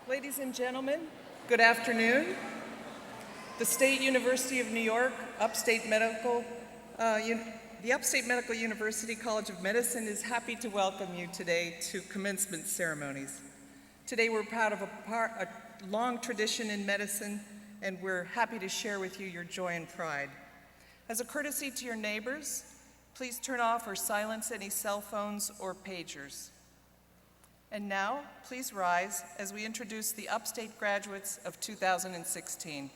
Ladies and gentlemen, good afternoon. The State University of New York, the Upstate Medical University College of Medicine is happy to welcome you today to commencement ceremonies. Today we're proud of a long tradition in medicine, and we're happy to share with you your joy and pride. As a courtesy to your neighbors, please turn off or silence any cell phones or pagers. And now, please rise as we introduce the Upstate graduates of 2016.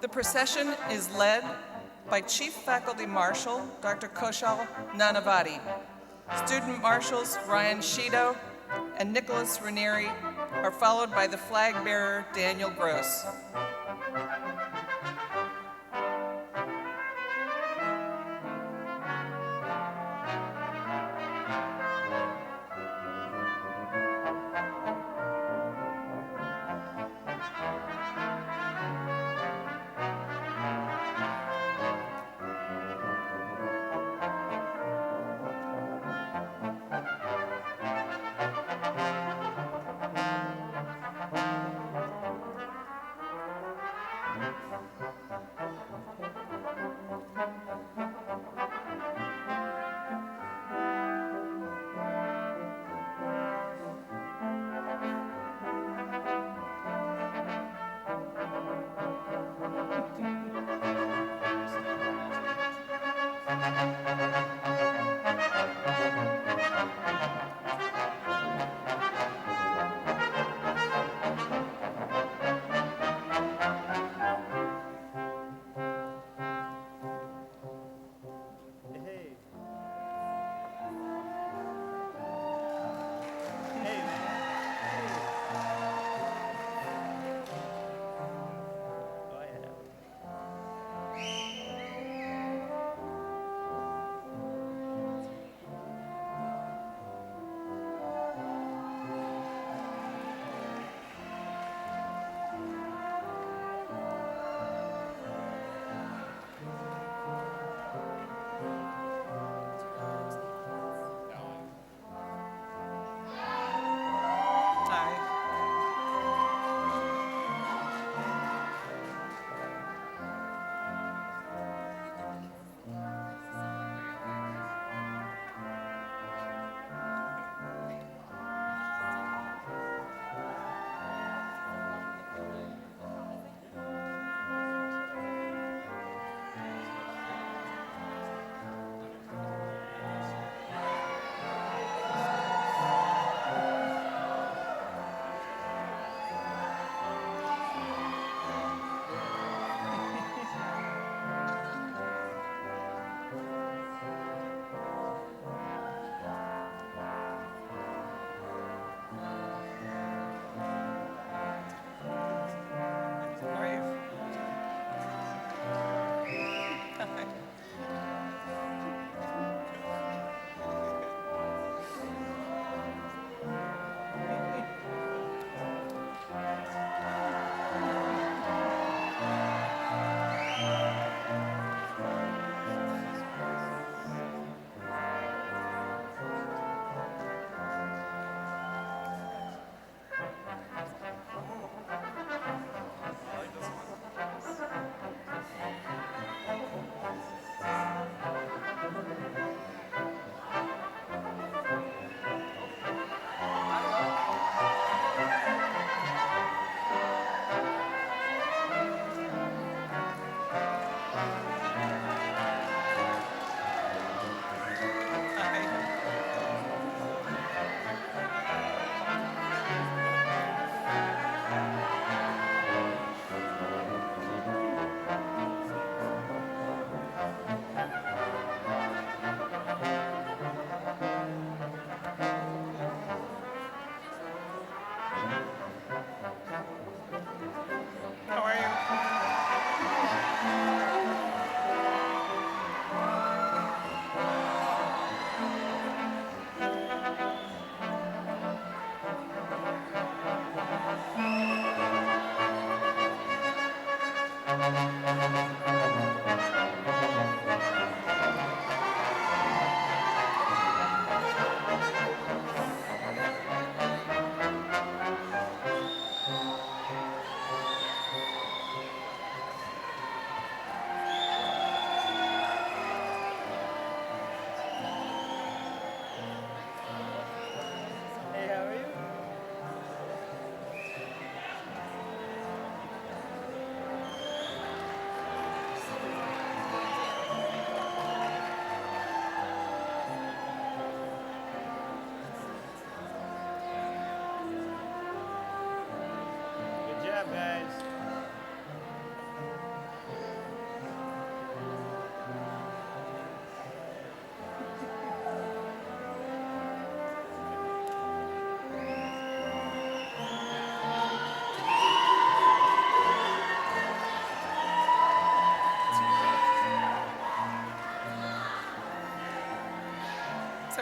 The procession is led by Chief Faculty Marshal, Dr. Koshal Nanavati. Student Marshals Ryan Shido and Nicholas Ranieri are followed by the flag bearer Daniel Gross.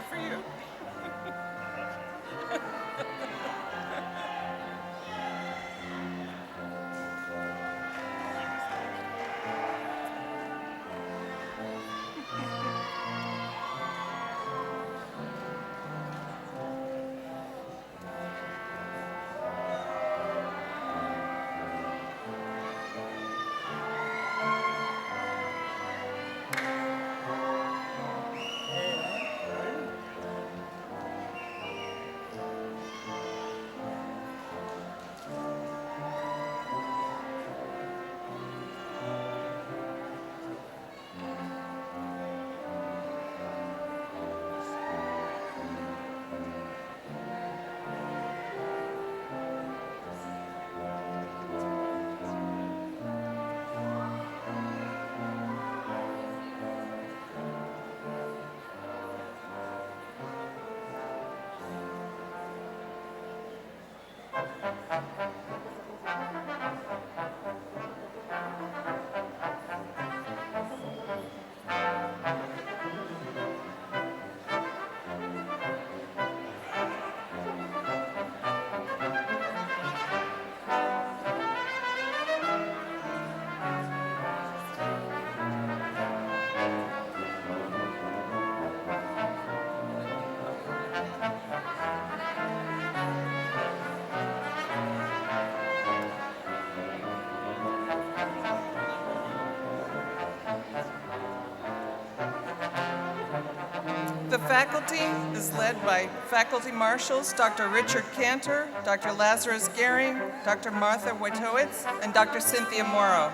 for you. The faculty is led by faculty marshals Dr. Richard Cantor, Dr. Lazarus Gehring, Dr. Martha Wojtowicz, and Dr. Cynthia Morrow.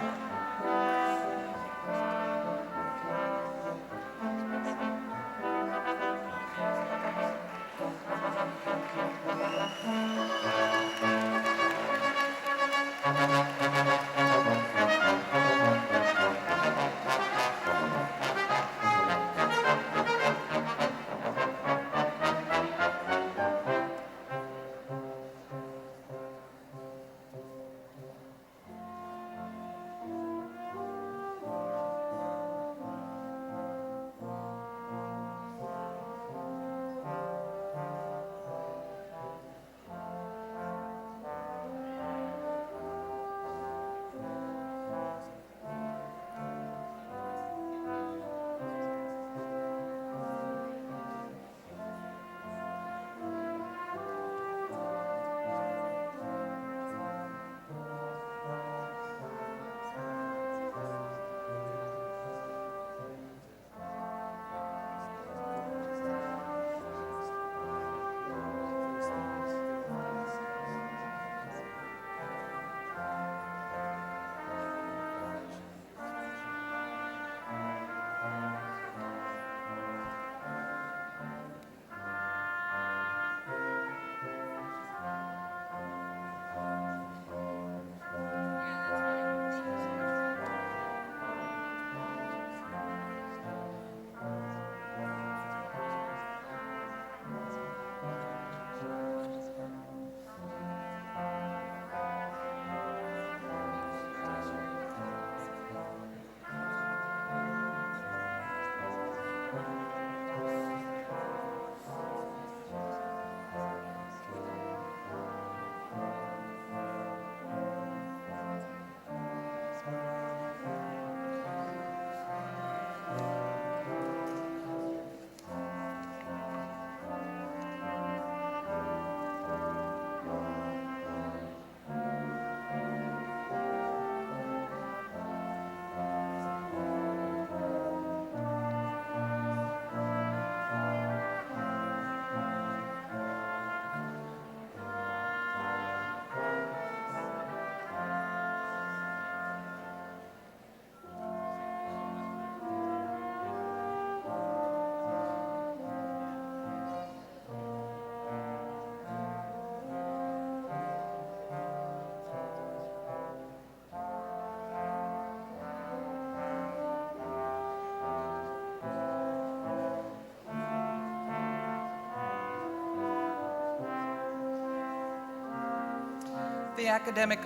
The academic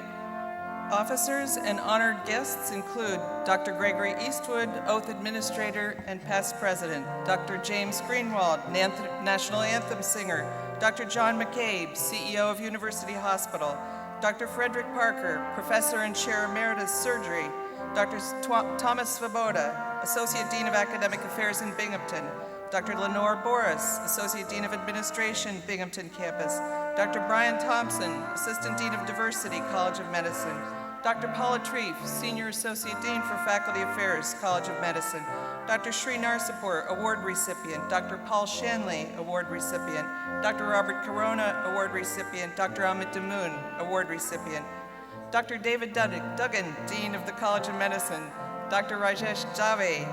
Officers and honored guests include Dr. Gregory Eastwood, Oath Administrator and past President, Dr. James Greenwald, National Anthem Singer, Dr. John McCabe, CEO of University Hospital, Dr. Frederick Parker, Professor and Chair Emeritus Surgery, Dr. Thomas Svoboda, Associate Dean of Academic Affairs in Binghamton, Dr. Lenore Boris, Associate Dean of Administration, Binghamton Campus, Dr. Brian Thompson, Assistant Dean of Diversity, College of Medicine, Dr. Paula Treef, Senior Associate Dean for Faculty Affairs, College of Medicine, Dr. Sri Narsapur, Award Recipient, Dr. Paul Shanley, Award Recipient, Dr. Robert Corona, Award Recipient, Dr. Amit Damoon, Award Recipient, Dr. David Duggan, Dean of the College of Medicine, Dr. Rajesh Jave,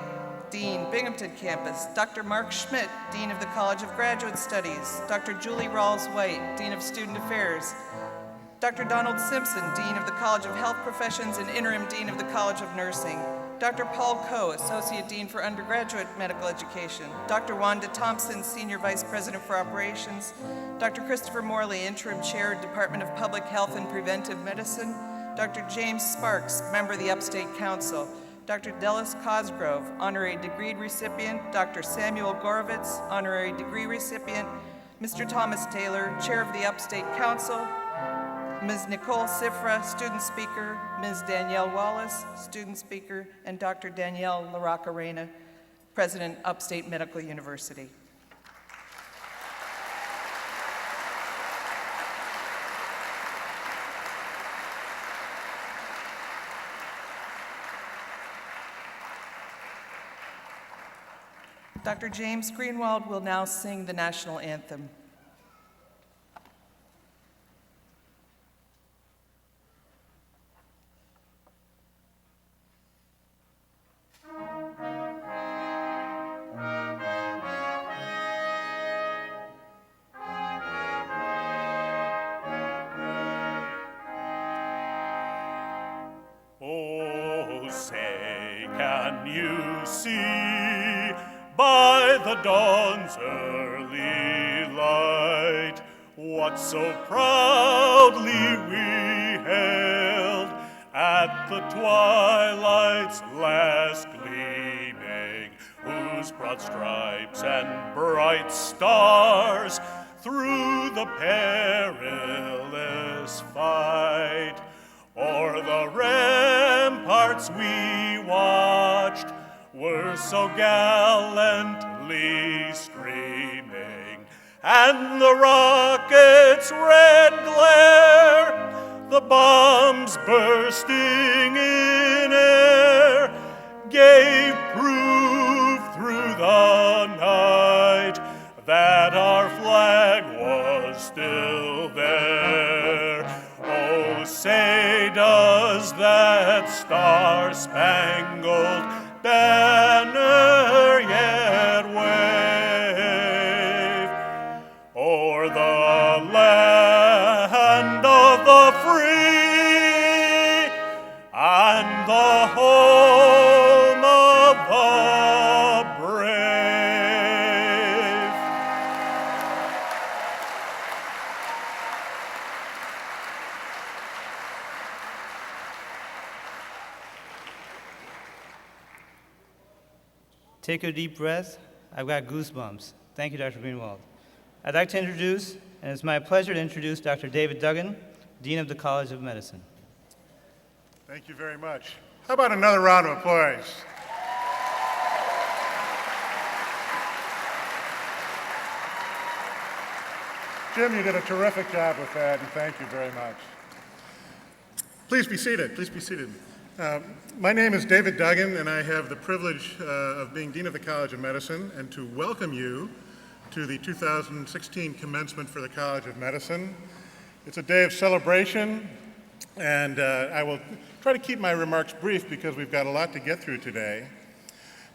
Dean, Binghamton Campus, Dr. Mark Schmidt, Dean of the College of Graduate Studies, Dr. Julie Rawls-White, Dean of Student Affairs, Dr. Donald Simpson, Dean of the College of Health Professions and Interim Dean of the College of Nursing, Dr. Paul Coe, Associate Dean for Undergraduate Medical Education, Dr. Wanda Thompson, Senior Vice President for Operations, Dr. Christopher Morley, Interim Chair, Department of Public Health and Preventive Medicine, Dr. James Sparks, Member of the Upstate Council, Dr. Dallas Cosgrove, Honorary Degree Recipient, Dr. Samuel Gorovitz, Honorary Degree Recipient, Mr. Thomas Taylor, Chair of the Upstate Council, Ms. Nicole Sifra, Student Speaker, Ms. Danielle Wallace, Student Speaker, and Dr. Danielle LaRocca-Reyna, President, Upstate Medical University. Dr. James Greenwald will now sing the national anthem. Oh, say, can you see by the dawn's early light what so proudly we hailed at the twilight's last gleaming, whose broad stripes and bright stars through the perilous fight o'er the ramparts we watched were so gallantly streaming, and the rocket's red glare, the bombs bursting in air, gave proof through the night that our flag was still there. Oh, say does that star-spangled banner yet wave o'er the land of the free and the home of the brave? Take a deep breath. I've got goosebumps. Thank you, Dr. Greenwald. I'd like to introduce, and it's my pleasure to introduce Dr. David Duggan, Dean of the College of Medicine. Thank you very much. How about another round of applause? Jim, you did a terrific job with that, and thank you very much. Please be seated. Please be seated. My name is David Duggan, and I have the privilege of being Dean of the College of Medicine and to welcome you to the 2016 Commencement for the College of Medicine. It's a day of celebration, and I will try to keep my remarks brief because we've got a lot to get through today.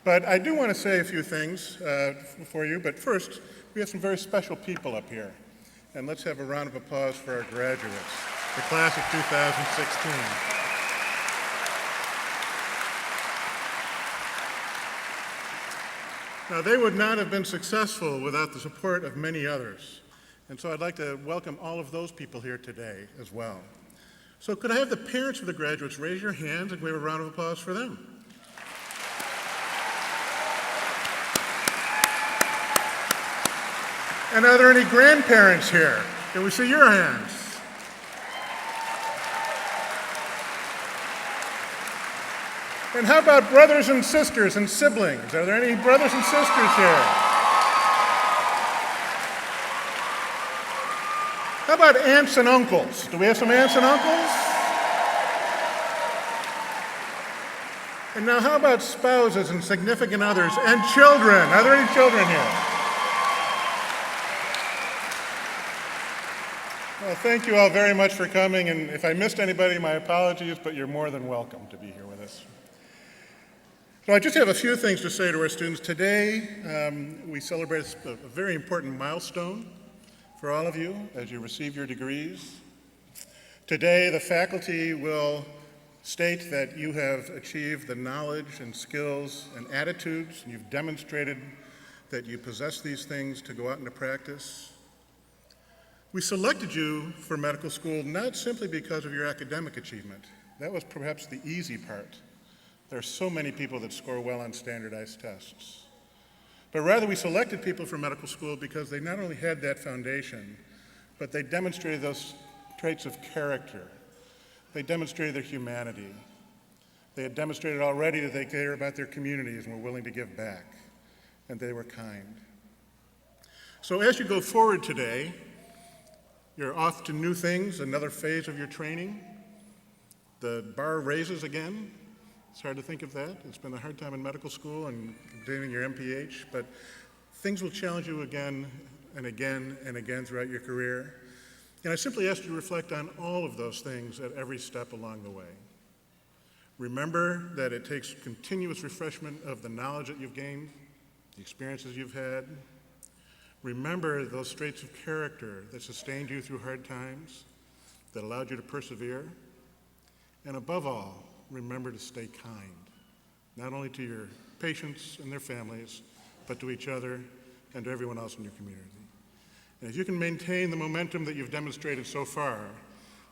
But I do want to say a few things for you, but first, we have some very special people up here. And let's have a round of applause for our graduates, the class of 2016. Now, they would not have been successful without the support of many others. And so I'd like to welcome all of those people here today as well. So could I have the parents of the graduates raise your hands and give a round of applause for them? And are there any grandparents here? Can we see your hands? And how about brothers and sisters and siblings? Are there any brothers and sisters here? How about aunts and uncles? Do we have some aunts and uncles? And now how about spouses and significant others and children? Are there any children here? Well, thank you all very much for coming, and if I missed anybody, my apologies, but you're more than welcome to be here with us. So I just have a few things to say to our students. Today, we celebrate a very important milestone for all of you as you receive your degrees. Today, the faculty will state that you have achieved the knowledge and skills and attitudes, and you've demonstrated that you possess these things to go out into practice. We selected you for medical school not simply because of your academic achievement. That was perhaps the easy part. There are so many people that score well on standardized tests. But rather, we selected people for medical school because they not only had that foundation, but they demonstrated those traits of character. They demonstrated their humanity. They had demonstrated already that they care about their communities and were willing to give back, and they were kind. So as you go forward today, you're off to new things, another phase of your training. The bar raises again. It's hard to think of that. It's been a hard time in medical school and doing your MPH, but things will challenge you again and again and again throughout your career. And I simply ask you to reflect on all of those things at every step along the way. Remember that it takes continuous refreshment of the knowledge that you've gained, the experiences you've had. Remember those traits of character that sustained you through hard times, that allowed you to persevere. And above all, remember to stay kind, not only to your patients and their families, but to each other and to everyone else in your community. And if you can maintain the momentum that you've demonstrated so far,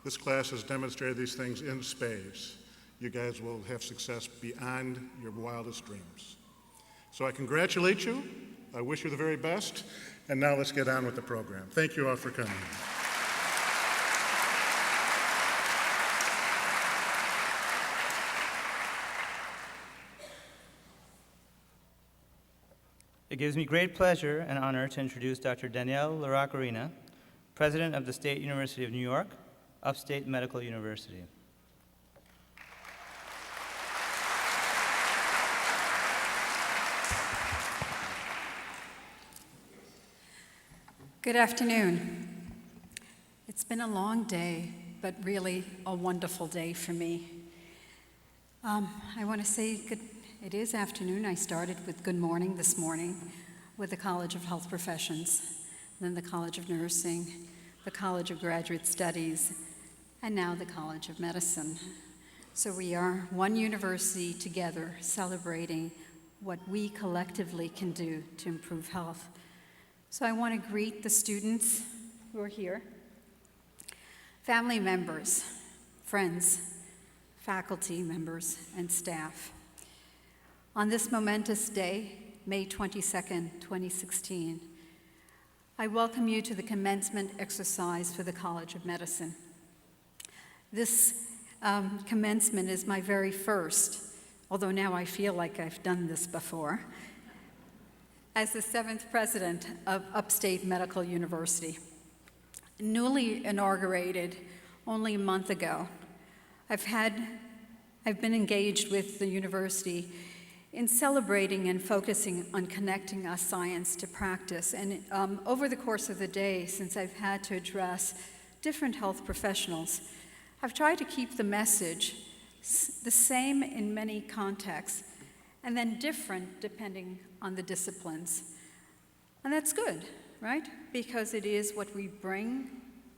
this class has demonstrated these things in spades. You guys will have success beyond your wildest dreams. So I congratulate you. I wish you the very best. And now let's get on with the program. Thank you all for coming. It gives me great pleasure and honor to introduce Dr. Danielle LaRoccarina, President of the State University of New York, Upstate Medical University. Good afternoon. It's been a long day, but really a wonderful day for me. I want to say it is afternoon. I started with good morning this morning with the College of Health Professions, then the College of Nursing, the College of Graduate Studies, and now the College of Medicine. So we are one university together celebrating what we collectively can do to improve health. So I want to greet the students who are here, family members, friends, faculty members, and staff. On this momentous day, May 22nd, 2016, I welcome you to the commencement exercise for the College of Medicine. This commencement is my very first, although now I feel like I've done this before, as the 7th president of Upstate Medical University. Newly inaugurated only a month ago, I've been engaged with the university in celebrating and focusing on connecting our science to practice. And over the course of the day, since I've had to address different health professionals, I've tried to keep the message the same in many contexts, and then different depending on the disciplines. And that's good, right? Because it is what we bring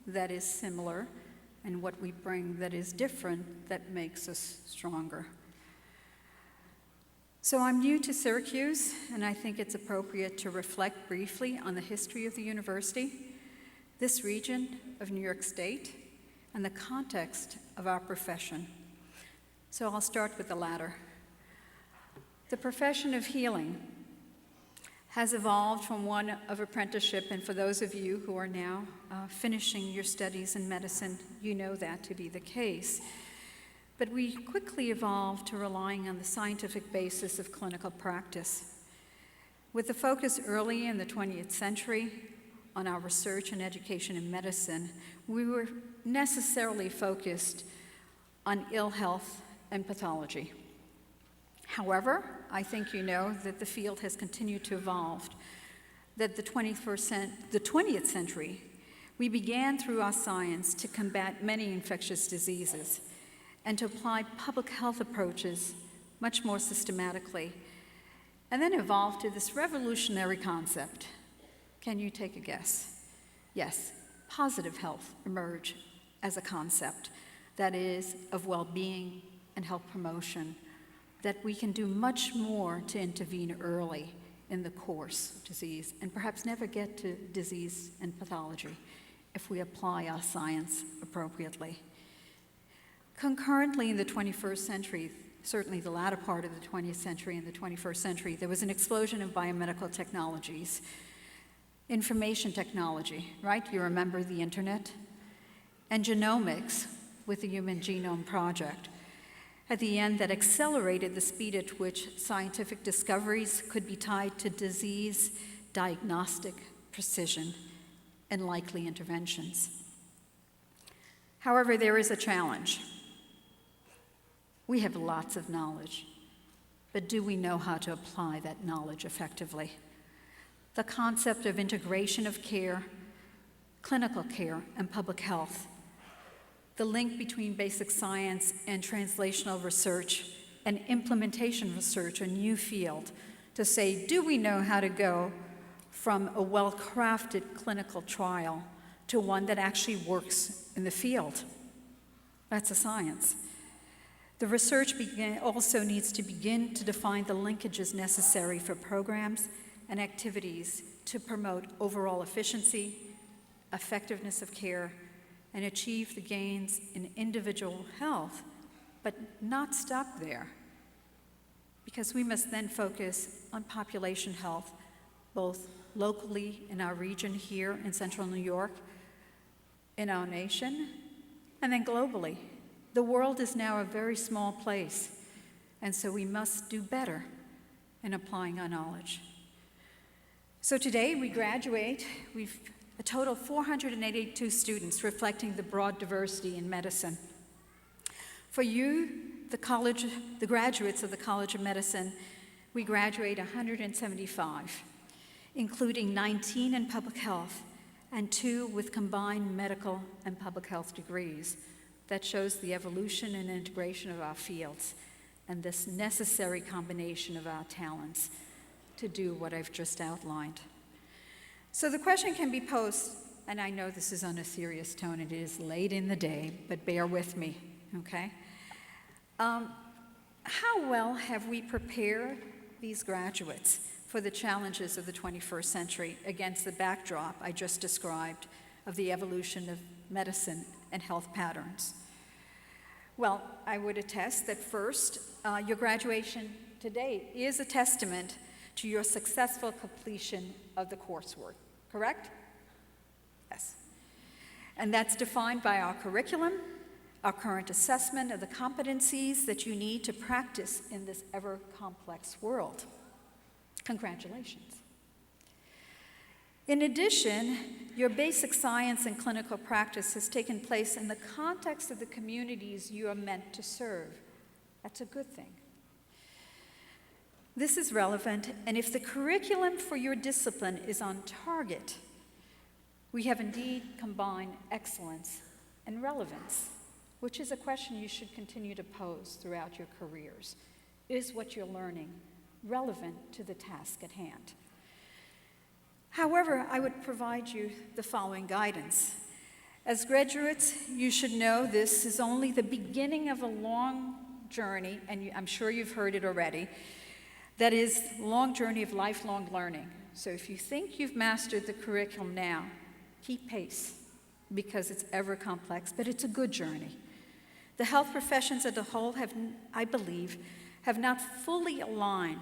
that is similar and what we bring that is different that makes us stronger. So I'm new to Syracuse, and I think it's appropriate to reflect briefly on the history of the university. This region of New York State and the context of our profession. So I'll start with the latter. The profession of healing has evolved from one of apprenticeship, and for those of you who are now finishing your studies in medicine, you know that to be the case. But we quickly evolved to relying on the scientific basis of clinical practice. With the focus early in the 20th century on our research and education in medicine, we were necessarily focused on ill health and pathology. However, I think you know that the field has continued to evolve, that the 20th century, we began through our science to combat many infectious diseases and to apply public health approaches much more systematically, and then evolved to this revolutionary concept. Can you take a guess? Yes, positive health emerged as a concept that is of well-being and health promotion, that we can do much more to intervene early in the course of disease and perhaps never get to disease and pathology if we apply our science appropriately. Concurrently in the 21st century, certainly the latter part of the 20th century and the 21st century, there was an explosion of biomedical technologies, information technology, right? You remember the internet? And genomics with the Human Genome Project at the end that accelerated the speed at which scientific discoveries could be tied to disease, diagnostic precision, and likely interventions. However, there is a challenge. We have lots of knowledge, but do we know how to apply that knowledge effectively? The concept of integration of care, clinical care, and public health, the link between basic science and translational research and implementation research, a new field, to say, do we know how to go from a well-crafted clinical trial to one that actually works in the field? That's a science. The research also needs to begin to define the linkages necessary for programs and activities to promote overall efficiency, effectiveness of care, and achieve the gains in individual health, but not stop there. Because we must then focus on population health, both locally in our region here in central New York, in our nation, and then globally. The world is now a very small place, and so we must do better in applying our knowledge. So today we graduate, we've a total of 482 students, reflecting the broad diversity in medicine. For you, the graduates of the College of Medicine, we graduate 175, including 19 in public health and 2 with combined medical and public health degrees. That shows the evolution and integration of our fields and this necessary combination of our talents to do what I've just outlined. So the question can be posed, and I know this is on a serious tone, it is late in the day, but bear with me, okay? How well have we prepared these graduates for the challenges of the 21st century against the backdrop I just described of the evolution of medicine and health patterns? Well, I would attest that first, your graduation to date is a testament to your successful completion of the coursework, correct? Yes. And that's defined by our curriculum, our current assessment of the competencies that you need to practice in this ever-complex world. Congratulations. In addition, your basic science and clinical practice has taken place in the context of the communities you are meant to serve. That's a good thing. This is relevant, and if the curriculum for your discipline is on target, we have indeed combined excellence and relevance, which is a question you should continue to pose throughout your careers. Is what you're learning relevant to the task at hand? However, I would provide you the following guidance. As graduates, you should know this is only the beginning of a long journey, and I'm sure you've heard it already, that is a long journey of lifelong learning. So if you think you've mastered the curriculum now, keep pace. because it's ever complex, but it's a good journey. The health professions as a whole have, I believe, have not fully aligned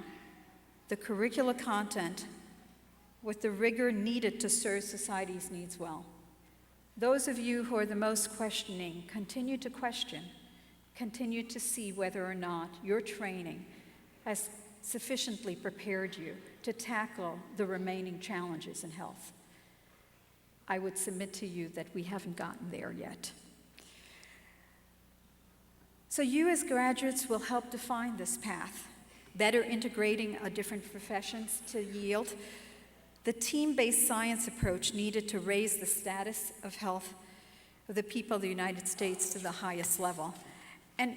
the curricular content with the rigor needed to serve society's needs well. Those of you who are the most questioning, continue to question, continue to see whether or not your training has sufficiently prepared you to tackle the remaining challenges in health. I would submit to you that we haven't gotten there yet. So you as graduates will help define this path, better integrating our different professions to yield the team-based science approach needed to raise the status of health of the people of the United States to the highest level. And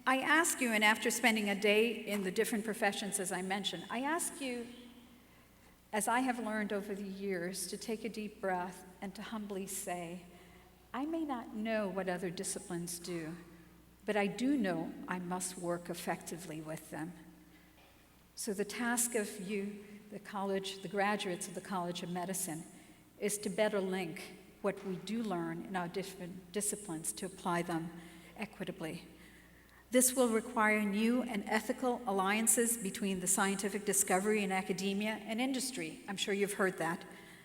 I ask you, and after spending a day in the different professions as I mentioned, I ask you, as I have learned over the years, to take a deep breath and to humbly say, I may not know what other disciplines do, but I do know I must work effectively with them. So the task of you, the graduates of the College of Medicine, is to better link what we do learn in our different disciplines to apply them equitably. This will require new and ethical alliances between the scientific discovery and academia and industry. I'm sure you've heard that.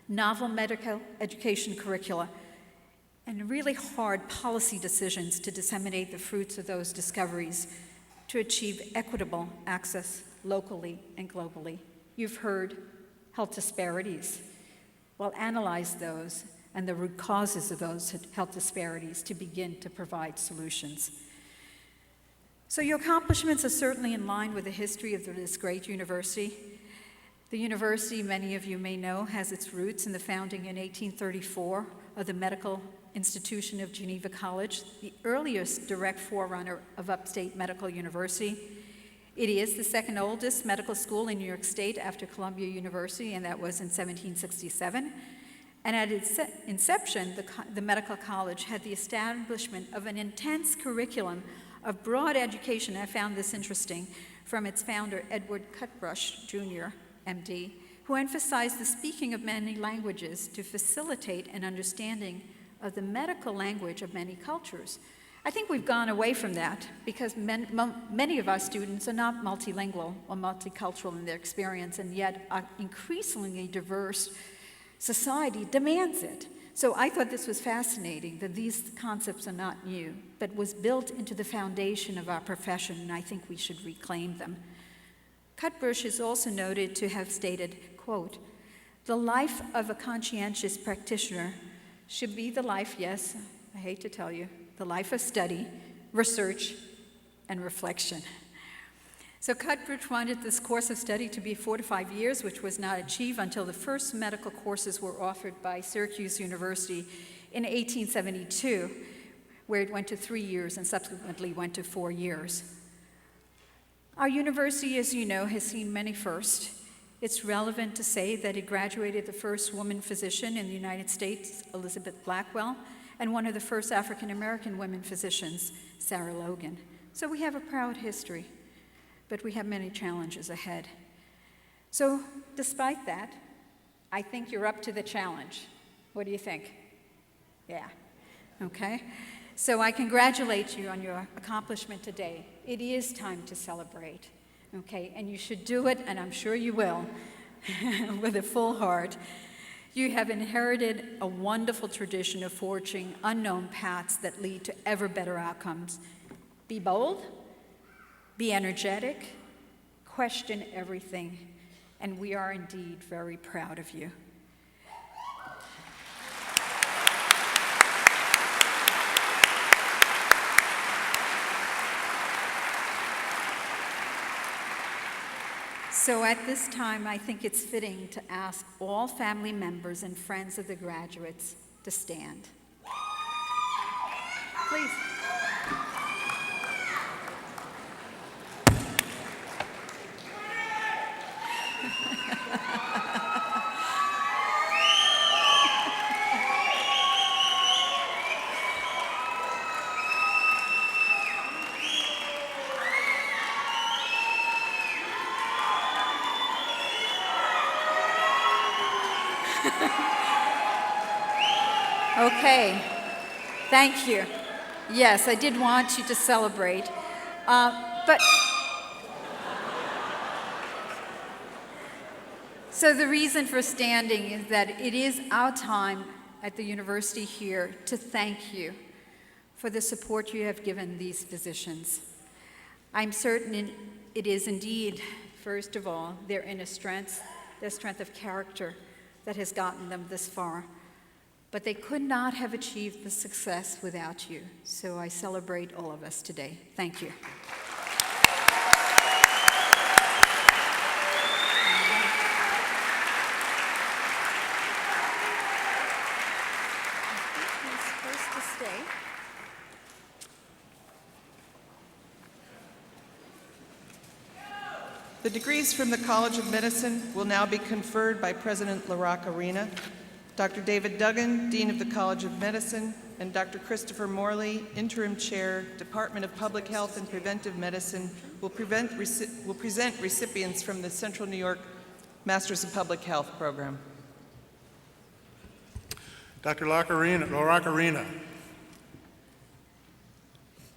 Novel medical education curricula, and really hard policy decisions to disseminate the fruits of those discoveries to achieve equitable access locally and globally. You've heard health disparities. Well, analyze those and the root causes of those health disparities to begin to provide solutions. So your accomplishments are certainly in line with the history of this great university. The university, many of you may know, has its roots in the founding in 1834 of the Medical Institution of Geneva College, the earliest direct forerunner of Upstate Medical University. It is the second oldest medical school in New York State after Columbia University, and that was in 1767. And at its inception, the medical college had the establishment of an intense curriculum of broad education. I found this interesting from its founder, Edward Cutbrush, Jr., MD, who emphasized the speaking of many languages to facilitate an understanding of the medical language of many cultures. I think we've gone away from that because many of our students are not multilingual or multicultural in their experience, and yet our increasingly diverse society demands it. So I thought this was fascinating, that these concepts are not new, but was built into the foundation of our profession, and I think we should reclaim them. Cutbrush is also noted to have stated, quote, "The life of a conscientious practitioner should be the life, yes, I hate to tell you, the life of study, research, and reflection." So Cutbrush wanted this course of study to be 4 to 5 years, which was not achieved until the first medical courses were offered by Syracuse University in 1872, where it went to 3 years and subsequently went to 4 years. Our university, as you know, has seen many firsts. It's relevant to say that it graduated the first woman physician in the United States, Elizabeth Blackwell, and one of the first African-American women physicians, Sarah Logan. So we have a proud history, but we have many challenges ahead. So despite that, I think you're up to the challenge. What do you think? Yeah, okay. So I congratulate you on your accomplishment today. It is time to celebrate, okay? And you should do it, and I'm sure you will, with a full heart. You have inherited a wonderful tradition of forging unknown paths that lead to ever better outcomes. Be bold, be energetic, question everything, and we are indeed very proud of you. So at this time, I think it's fitting to ask all family members and friends of the graduates to stand. Please. Okay, thank you. Yes, I did want you to celebrate, but so the reason for standing is that it is our time at the university here to thank you for the support you have given these physicians. I'm certain it is indeed, first of all, their inner strength, their strength of character that has gotten them this far. But they could not have achieved the success without you. So I celebrate all of us today. Thank you. He's supposed to stay. The degrees from the College of Medicine will now be conferred by President Arena. Dr. David Duggan, Dean of the College of Medicine, and Dr. Christopher Morley, Interim Chair, Department of Public Health and Preventive Medicine, will present recipients from the Central New York Masters of Public Health program. Dr. Locarina.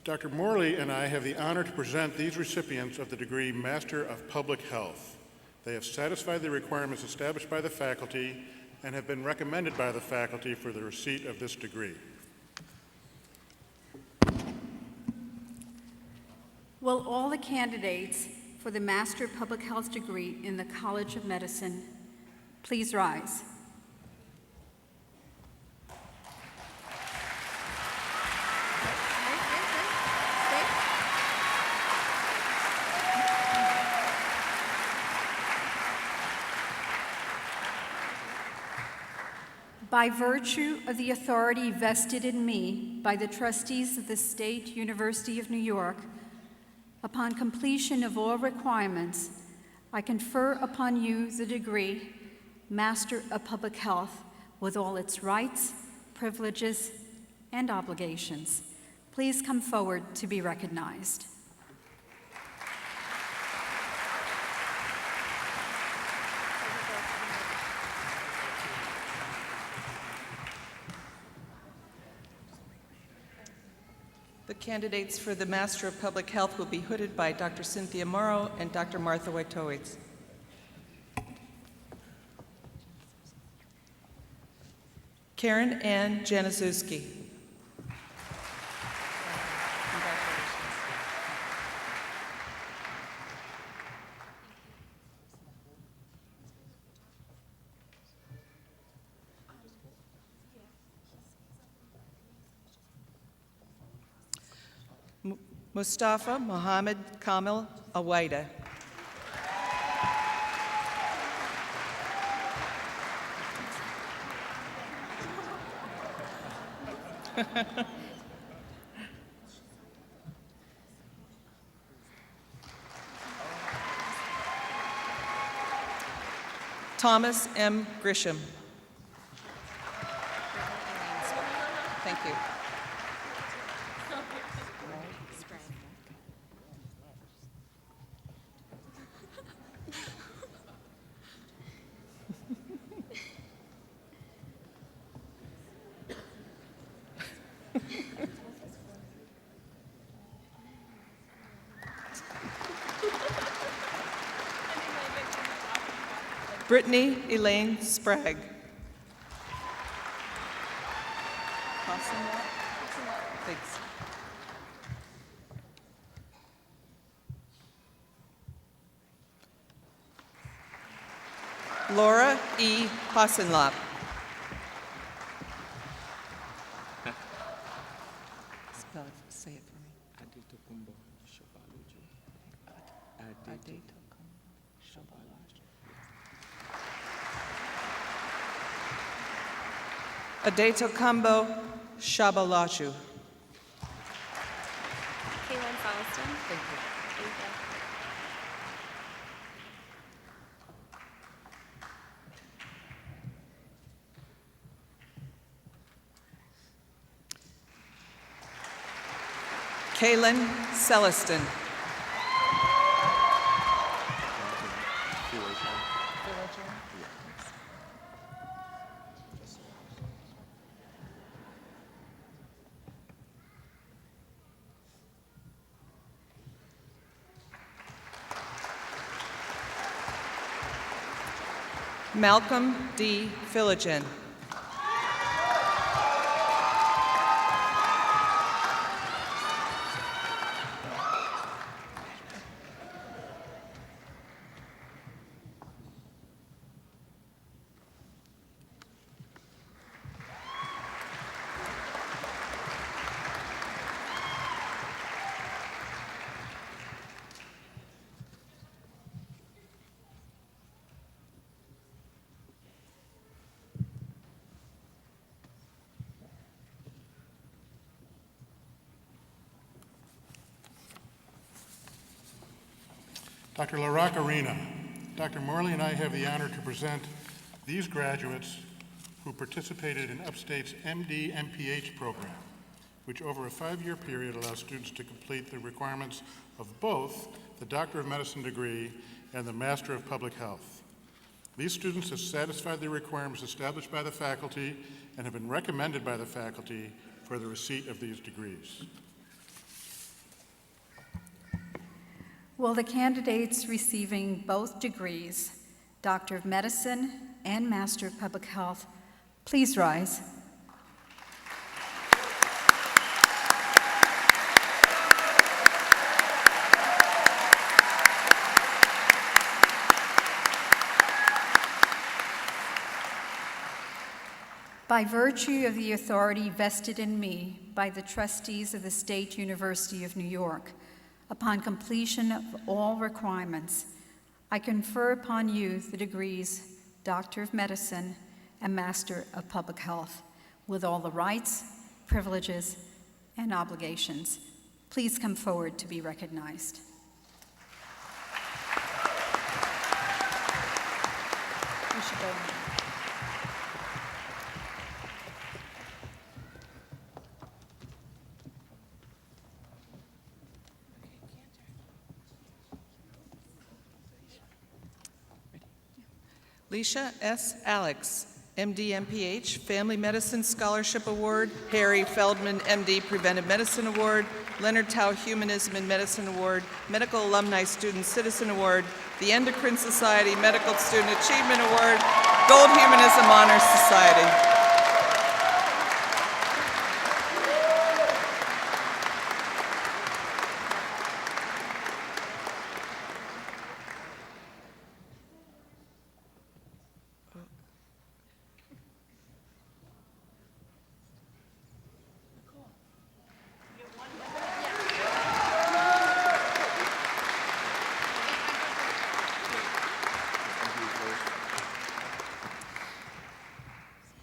Dr. Morley and I have the honor to present these recipients of the degree Master of Public Health. They have satisfied the requirements established by the faculty and have been recommended by the faculty for the receipt of this degree. Will all the candidates for the Master of Public Health degree in the College of Medicine please rise? By virtue of the authority vested in me by the trustees of the State University of New York, upon completion of all requirements, I confer upon you the degree Master of Public Health with all its rights, privileges, and obligations. Please come forward to be recognized. The candidates for the Master of Public Health will be hooded by Dr. Cynthia Morrow and Dr. Martha Wojtowicz. Karen Ann Januszewski. Mustafa Mohammed Kamil Awaida. Thomas M. Grisham. Thank you. Brittany Elaine Sprague. Thanks. Laura E. Hassenlop. Spell it, say it for me. Adetokumbo Shabalaju. Kaylin Falston. Thank you. Thank you. Kaylin Celestin. Malcolm D. Philligen. Dr. LaRock Arena. Dr. Morley and I have the honor to present these graduates who participated in Upstate's MD MPH program, which over a 5-year period allows students to complete the requirements of both the Doctor of Medicine degree and the Master of Public Health. These students have satisfied the requirements established by the faculty and have been recommended by the faculty for the receipt of these degrees. Will the candidates receiving both degrees, Doctor of Medicine and Master of Public Health, please rise? By virtue of the authority vested in me by the trustees of the State University of New York, upon completion of all requirements, I confer upon you the degrees Doctor of Medicine and Master of Public Health, with all the rights, privileges, and obligations. Please come forward to be recognized. You should go now. Leisha S. Alex, MD MPH, Family Medicine Scholarship Award, Harry Feldman, MD Preventive Medicine Award, Leonard Tao Humanism and Medicine Award, Medical Alumni Student Citizen Award, the Endocrine Society Medical Student Achievement Award, Gold Humanism Honors Society.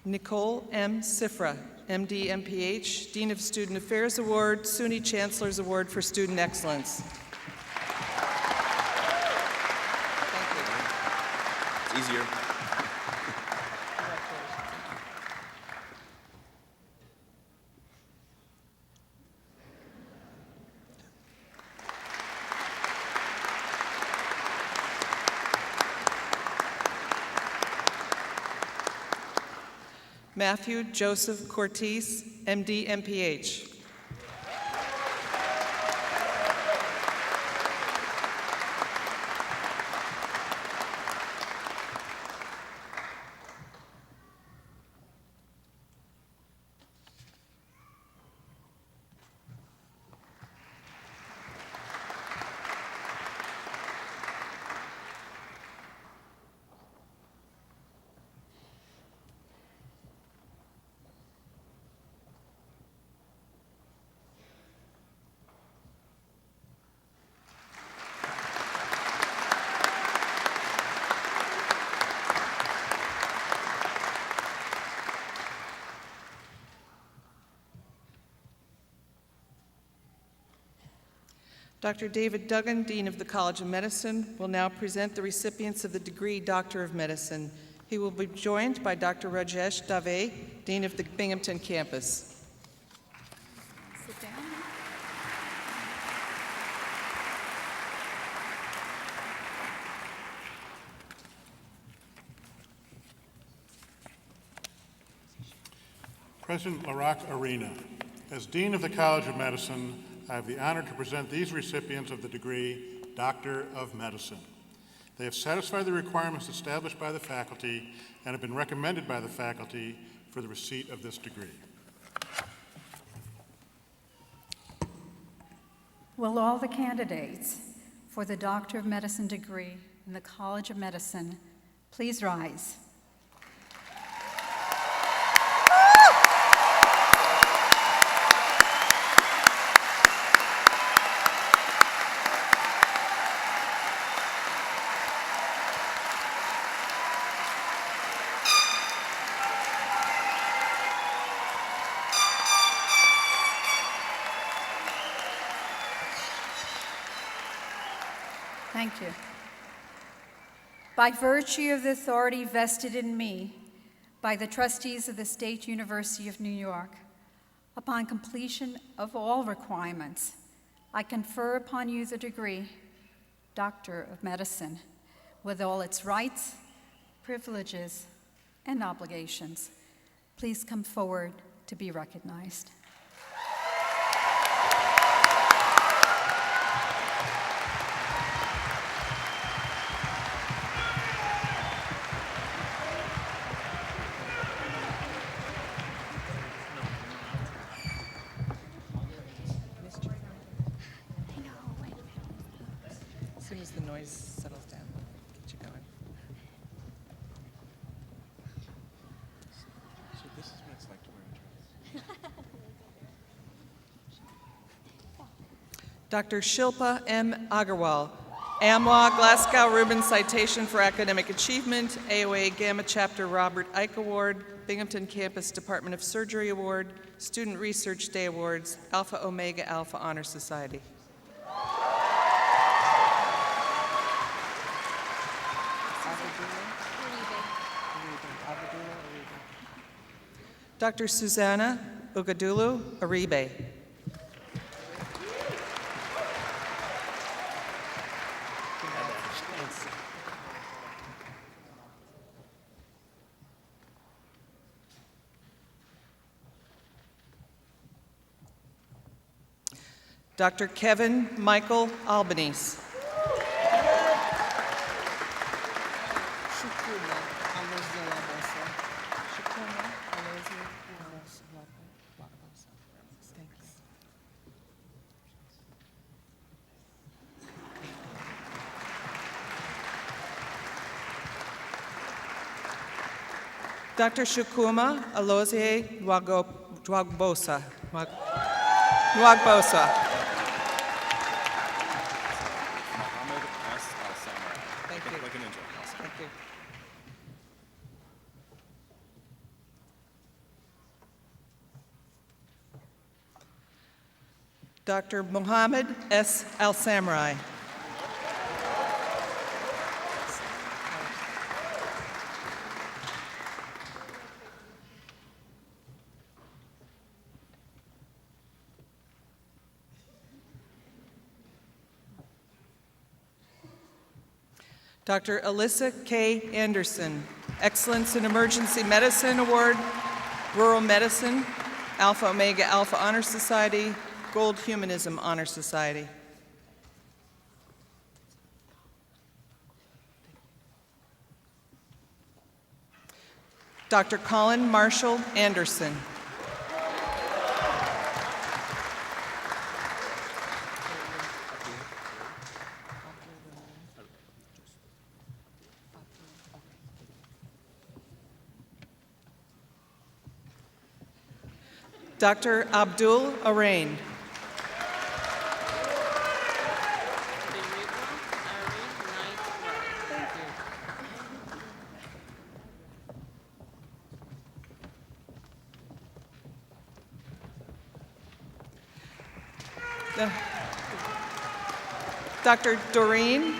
Nicole M. Sifra, MD MPH, Dean of Student Affairs Award, SUNY Chancellor's Award for Student Excellence. Thank you. It's easier. Matthew Joseph Cortez, MD MPH. Dr. David Duggan, Dean of the College of Medicine, will now present the recipients of the degree Doctor of Medicine. He will be joined by Dr. Rajesh Dave, Dean of the Binghamton campus. Sit down. President LaRock Arena, as Dean of the College of Medicine, I have the honor to present these recipients of the degree Doctor of Medicine. They have satisfied the requirements established by the faculty and have been recommended by the faculty for the receipt of this degree. Will all the candidates for the Doctor of Medicine degree in the College of Medicine please rise? Thank you. By virtue of the authority vested in me by the trustees of the State University of New York, upon completion of all requirements, I confer upon you the degree, Doctor of Medicine, with all its rights, privileges, and obligations. Please come forward to be recognized. As soon as the noise settles down, we'll get you going. So this is what it's like to wear a dress. Dr. Shilpa M. Agarwal, AMLA Glasgow Rubin Citation for Academic Achievement, AOA Gamma Chapter Robert Ike Award, Binghamton Campus Department of Surgery Award, Student Research Day Awards, Alpha Omega Alpha Honor Society. Dr. Susanna Ugadulu Aribe. Dr. Kevin Michael Albanese. Dr. Shukuma Alozie Nwagbosa. Thank you. Like a ninja. Thank you. Dr. Mohammed S. Al-Samurai. Dr. Alyssa K. Anderson, Excellence in Emergency Medicine Award, Rural Medicine, Alpha Omega Alpha Honor Society, Gold Humanism Honor Society. Dr. Colin Marshall Anderson. Dr. Abdul Arain. Dr. Doreen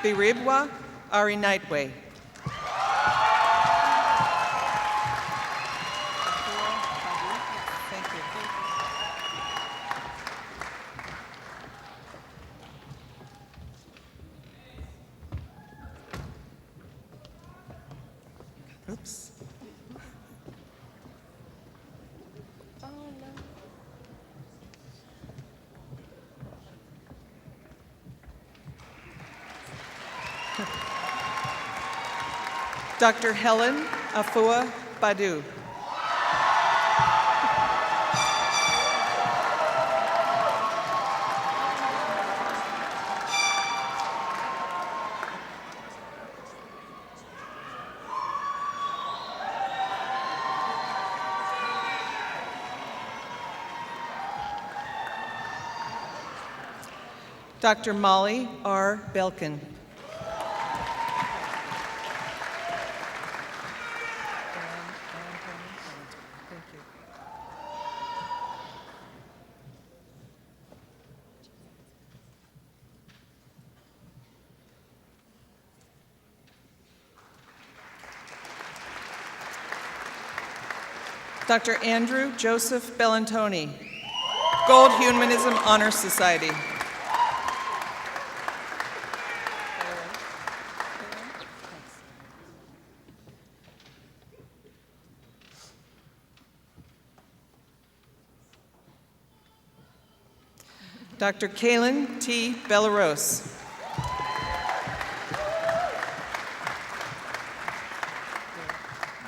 Biribwa Ari Nightway. Thank you. Oops. Oh, no. Dr. Helen Afua Badu. Dr. Molly R. Belkin. Dr. Andrew Joseph Bellantoni, Gold Humanism Honor Society. Dr. Kaylin T. Bellaros.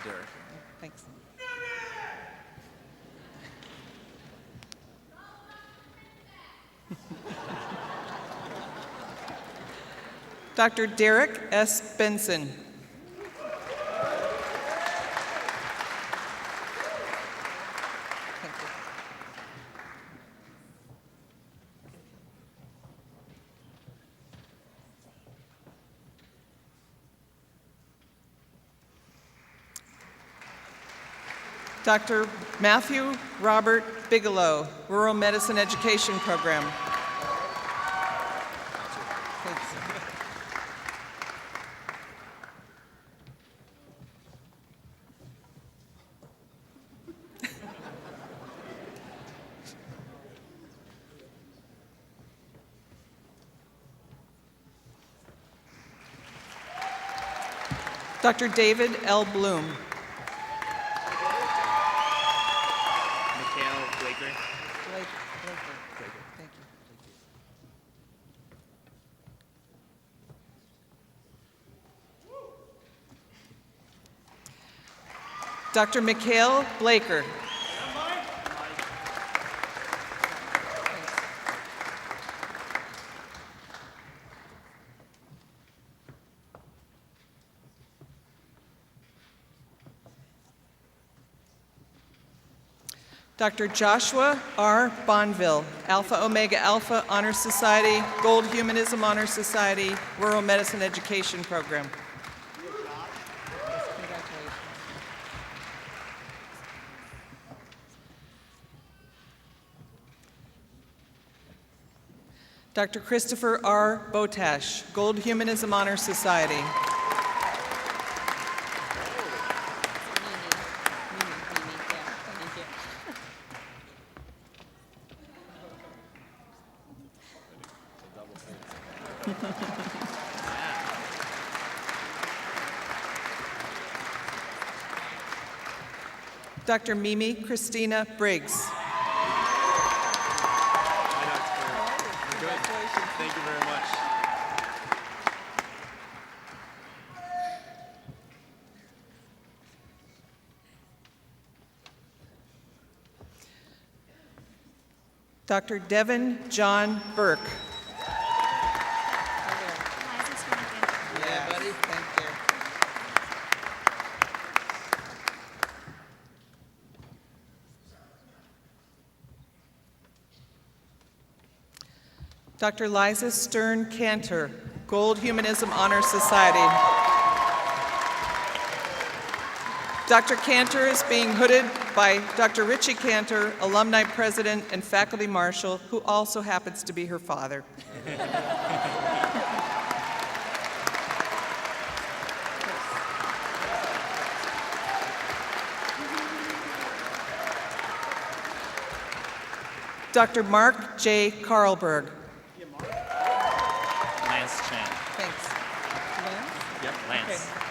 Derek. Thanks. Dr. Derek S. Benson. Thank you. Dr. Matthew Robert Bigelow, Rural Medicine Education Program. Thanks. Dr. David L. Bloom. Mikhail Blaker. Thank you. Dr. Mikhail Blaker. Dr. Joshua R. Bonville, Alpha Omega Alpha Honor Society, Gold Humanism Honor Society, Rural Medicine Education Program. Dr. Christopher R. Botash, Gold Humanism Honor Society. Dr. Mimi Christina Briggs. Good. Thank you very much. Dr. Devin John Burke. Yeah, buddy. Thank you. Dr. Liza Stern Cantor, Gold Humanism Honor Society. Dr. Cantor is being hooded by Dr. Richie Cantor, Alumni President and Faculty Marshal, who also happens to be her father. Dr. Mark J. Carlberg. Lance Chan. Thanks. Lance? Yep, Lance. Okay.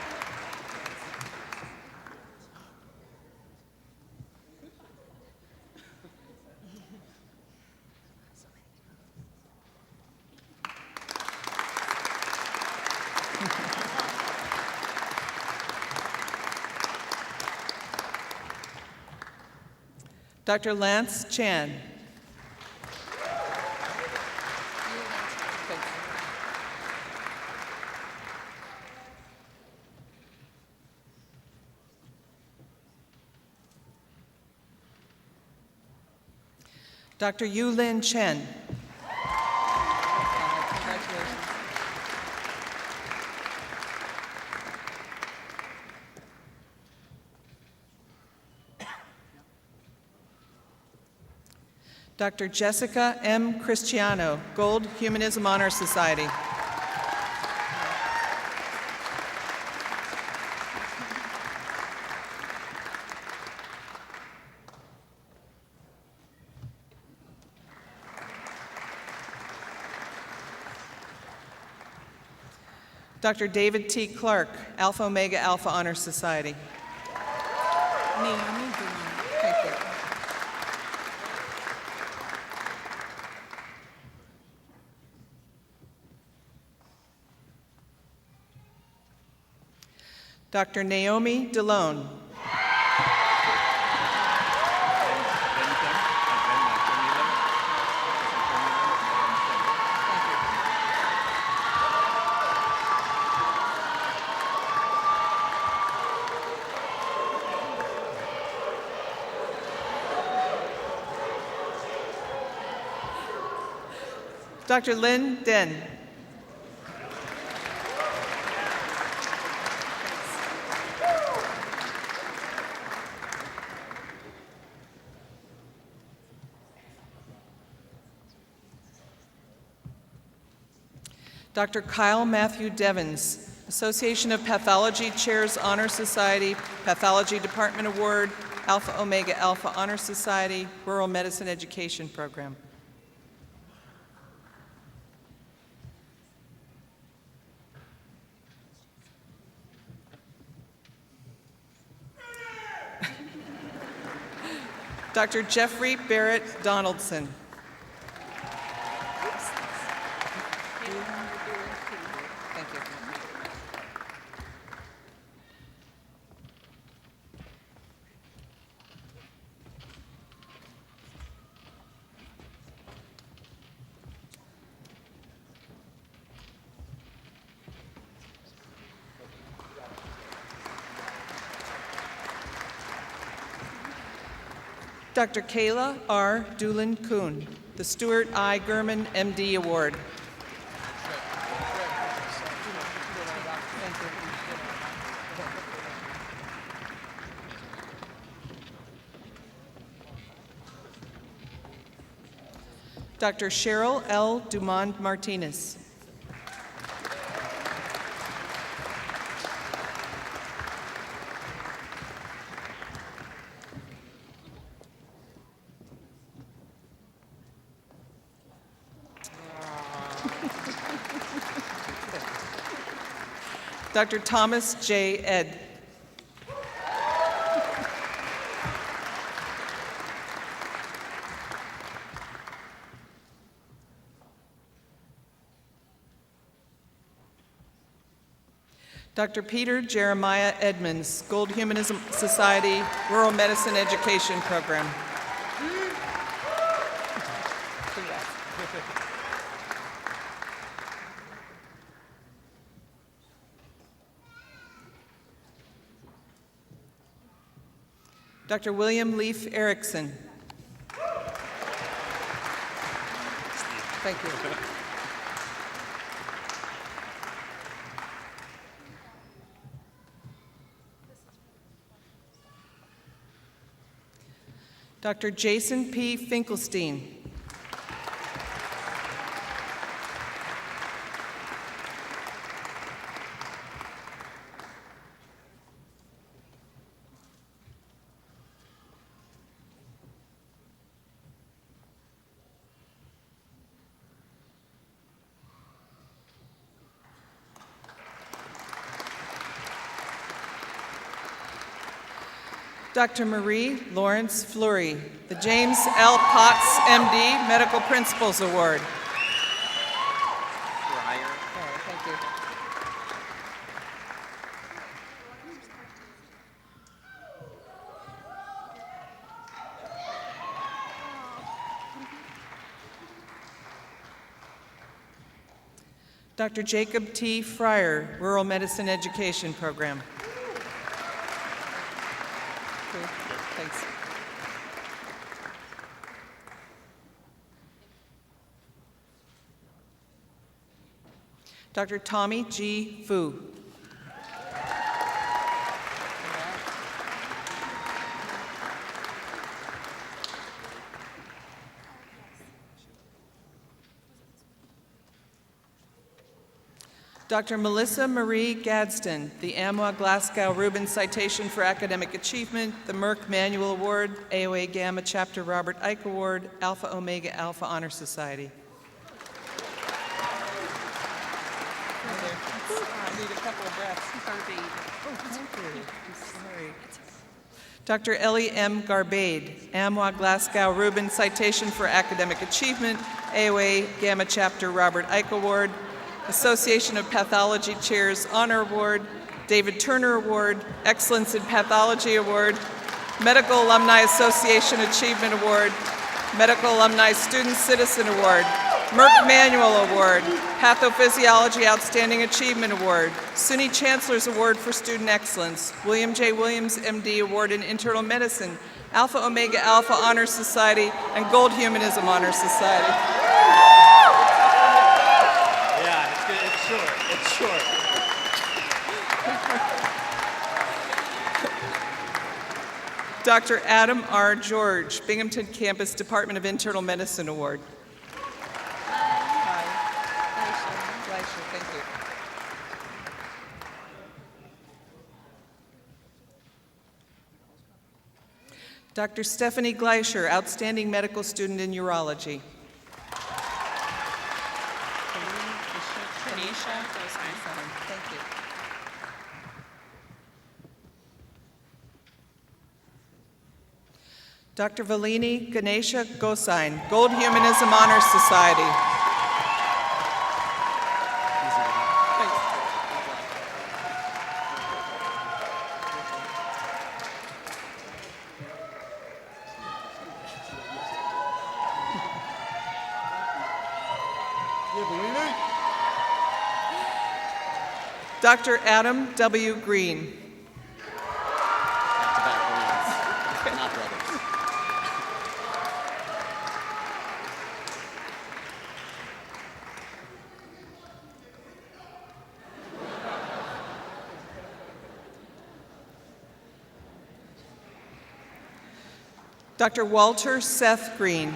Dr. Lance Chan. Dr. Yu-Lin Chen. Congratulations. Dr. Jessica M. Cristiano, Gold Humanism Honor Society. Dr. David T. Clark, Alpha Omega Alpha Honor Society. Thank you. Dr. Naomi DeLone. Dr. Lynn Den. Dr. Kyle Matthew Devens, Association of Pathology Chairs Honor Society, Pathology Department Award, Alpha Omega Alpha Honor Society, Rural Medicine Education Program. Dr. Jeffrey Barrett Donaldson. Thank you. Dr. Kayla R. Doolin-Kuhn, the Stuart I. Gurman MD Award. Dr. Cheryl L. Dumond Martinez. Dr. Thomas J. Ed. Dr. Peter Jeremiah Edmonds, Gold Humanism Society, Rural Medicine Education Program. Dr. William Leaf Erickson. Thank you. Dr. Jason P. Finkelstein. Dr. Marie Lawrence Fleury, the James L. Potts, MD, Medical Principles Award. Thank you. Dr. Jacob T. Fryer, Rural Medicine Education Program. Cool. Thanks. Dr. Tommy G. Fu. Dr. Melissa Marie Gadsden, the Amwa Glasgow Rubin Citation for Academic Achievement, the Merck Manual Award, AOA Gamma Chapter Robert Ike Award, Alpha Omega Alpha Honor Society. I need a couple of breaths. Sorry. Dr. Ellie M. Garbade, Amwa Glasgow Rubin Citation for Academic Achievement, AOA Gamma Chapter Robert Ike Award, Association of Pathology Chairs Honor Award, David Turner Award, Excellence in Pathology Award, Medical Alumni Association Achievement Award, Medical Alumni Student Citizen Award, Merck Manual Award, Pathophysiology Outstanding Achievement Award, SUNY Chancellor's Award for Student Excellence, William J. Williams, MD Award in Internal Medicine, Alpha Omega Alpha Honor Society, and Gold Humanism Honor Society. It's short. Dr. Adam R. George, Binghamton Campus Department of Internal Medicine Award. Hi. Gleischer, thank you. Dr. Stephanie Gleischer, Outstanding Medical Student in Urology. Thank you. Dr. Valini Ganesha Gosain, Gold Humanism Honor Society. Dr. Adam W. Green. Not brothers. Dr. Walter Seth Green.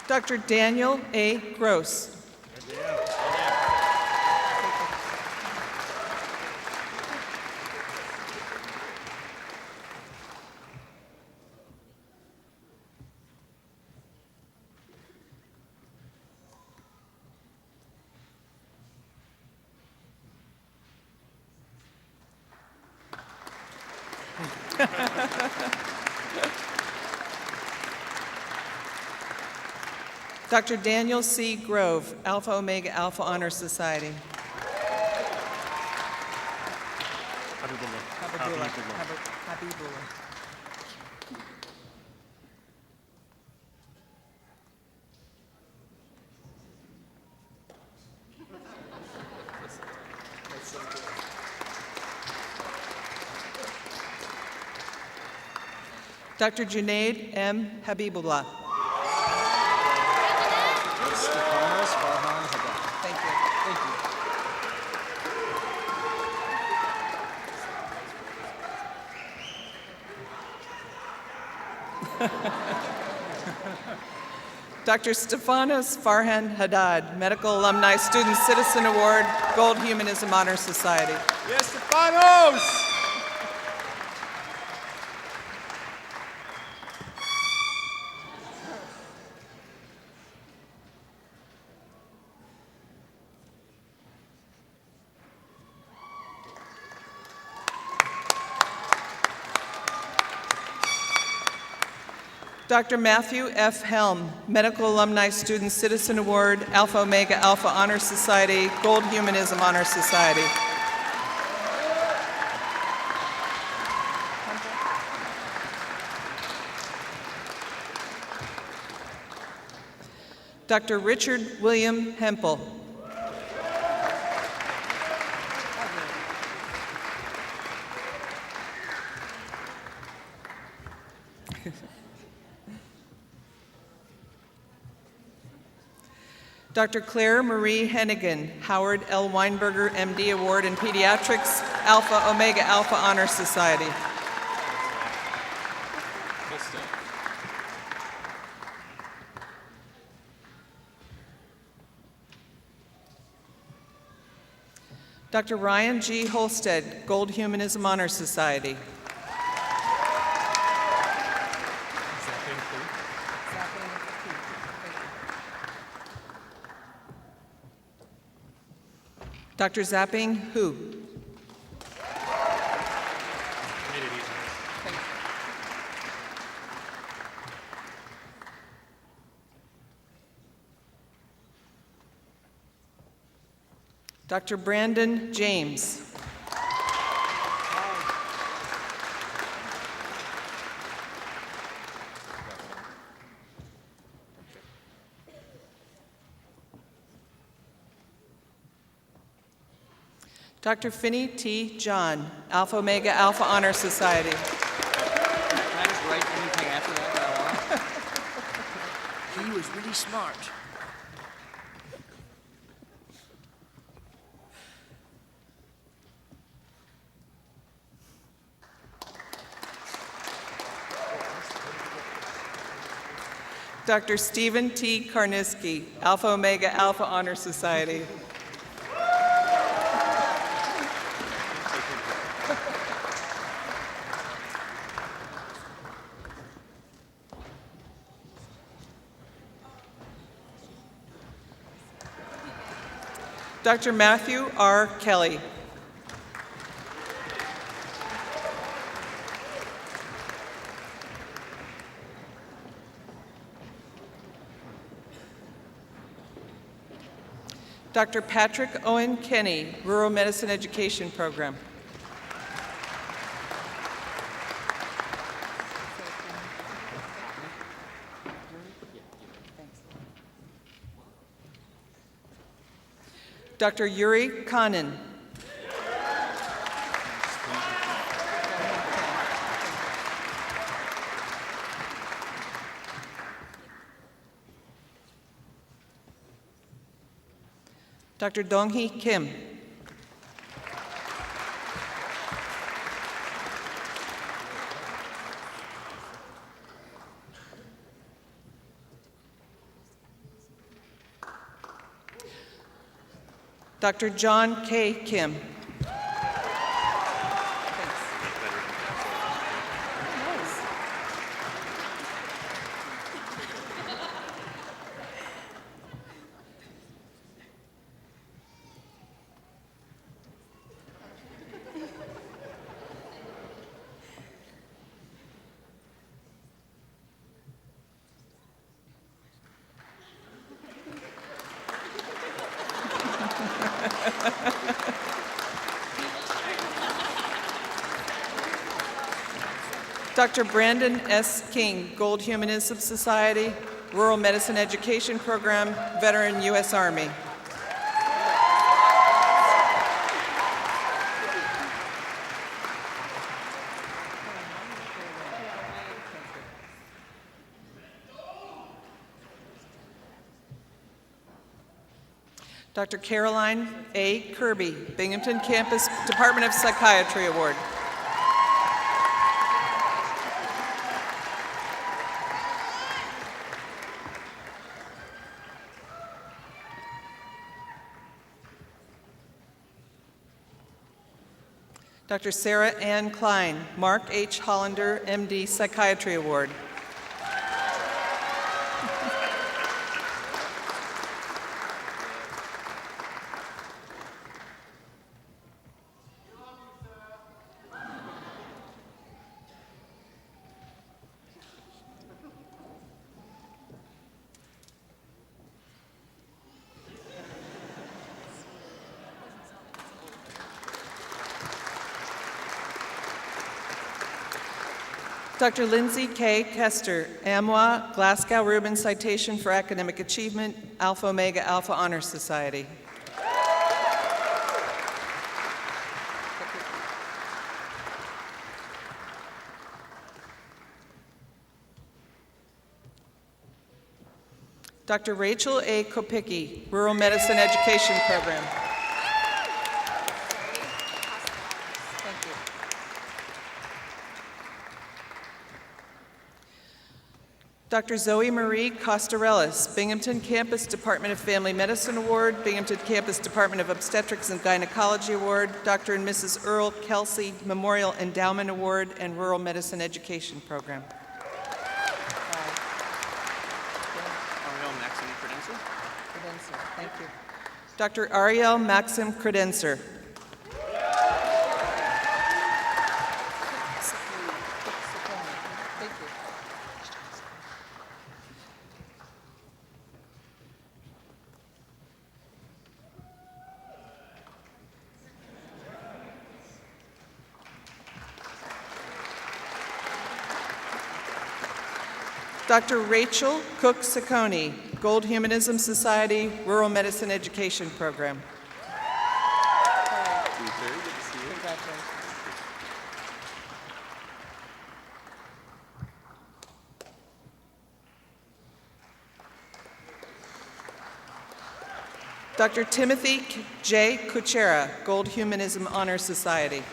Dr. Daniel A. Gross. Dr. Daniel C. Grove, Alpha Omega Alpha Honor Society. Habibullah. Dr. Junaid M. Habibullah. Thank you. Dr. Stefanos Farhan Haddad, Medical Alumni Student Citizen Award, Gold Humanism Honor Society. Yes, Stefanos! Dr. Matthew F. Helm, Medical Alumni Student Citizen Award, Alpha Omega Alpha Honor Society, Gold Humanism Honor Society. Dr. Richard William Hempel. Dr. Claire Marie Hennigan, Howard L. Weinberger, MD Award in Pediatrics, Alpha Omega Alpha Honor Society. Dr. Ryan G. Holstead, Gold Humanism Honor Society. Dr. Zapping Hu. Dr. Brandon James. Dr. Finney T. John, Alpha Omega Alpha Honor Society. Can I just write anything after that? He was really smart. Dr. Stephen T. Karniski, Alpha Omega Alpha Honor Society. Dr. Matthew R. Kelly. Dr. Patrick Owen Kenny, Rural Medicine Education Program. Dr. Yuri Kanin. Dr. Donghee Kim. Dr. John K. Kim. Dr. Brandon S. King, Gold Humanism Society, Rural Medicine Education Program, Veteran U.S. Army. Dr. Caroline A. Kirby, Binghamton Campus Department of Psychiatry Award. Dr. Sarah Ann Klein, Mark H. Hollander, MD, Psychiatry Award. Dr. Lindsay K. Kester, AMWA, Glasgow Rubin Citation for Academic Achievement, Alpha Omega Alpha Honor Society. Dr. Rachel A. Kopicki, Rural Medicine Education Program. Thank you. Dr. Zoe Marie Costarellis, Binghamton Campus Department of Family Medicine Award, Binghamton Campus Department of Obstetrics and Gynecology Award, Dr. and Mrs. Earl Kelsey Memorial Endowment Award, and Rural Medicine Education Program. Thank you. Dr. Ariel Maxim Credencer. Thank you. Dr. Rachel Cook Saccone, Gold Humanism Society, Rural Medicine Education Program. Very good to see you. Congratulations. Dr. Timothy J. Kuchera, Gold Humanism Honor Society.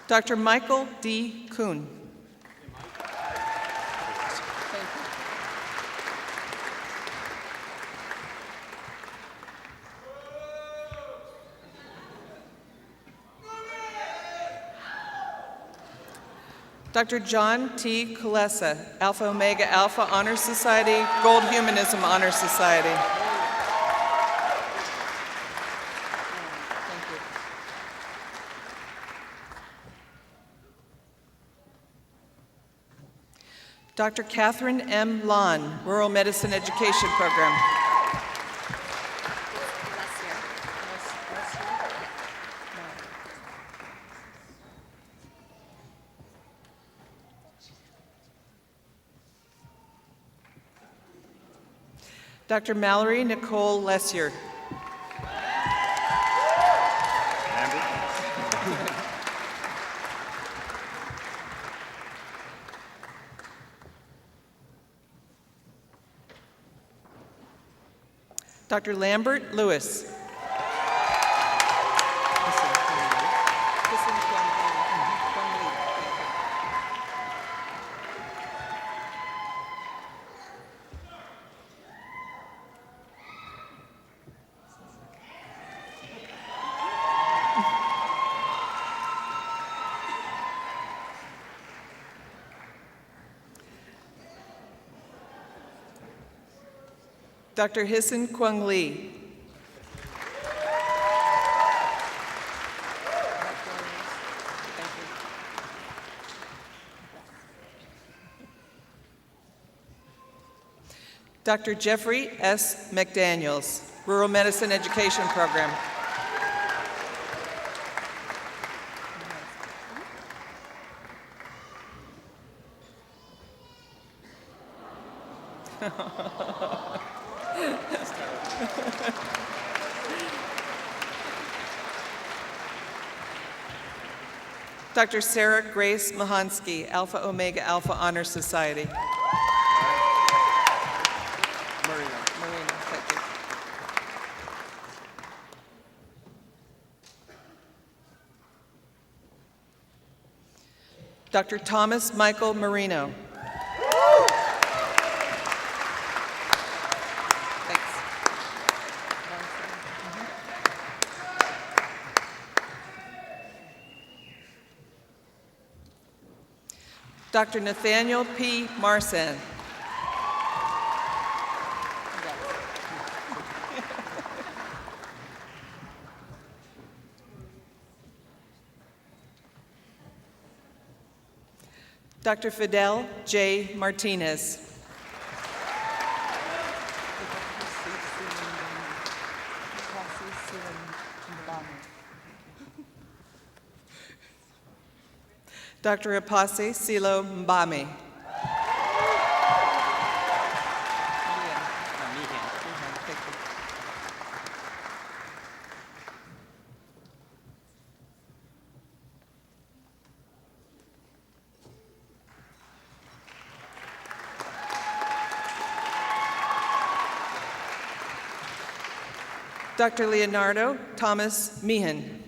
Dr. Michael D. Kuhn. Dr. John T. Kulesa, Alpha Omega Alpha Honor Society, Gold Humanism Honor Society. Thank you. Dr. Catherine M. Lon, Rural Medicine Education Program. Dr. Mallory Nicole Lessier. Dr. Lambert Lewis. Dr. Hissen Kwang Lee. Dr. Jeffrey S. McDaniels, Rural Medicine Education Program. Dr. Sarah Grace Mahansky, Alpha Omega Alpha Honor Society. Marina, thank you. Dr. Thomas Michael Marino. Dr. Nathaniel P. Marsan. Dr. Fidel J. Martinez. Dr. Apase Silo Mbame. Dr. Leonardo Thomas Meehan.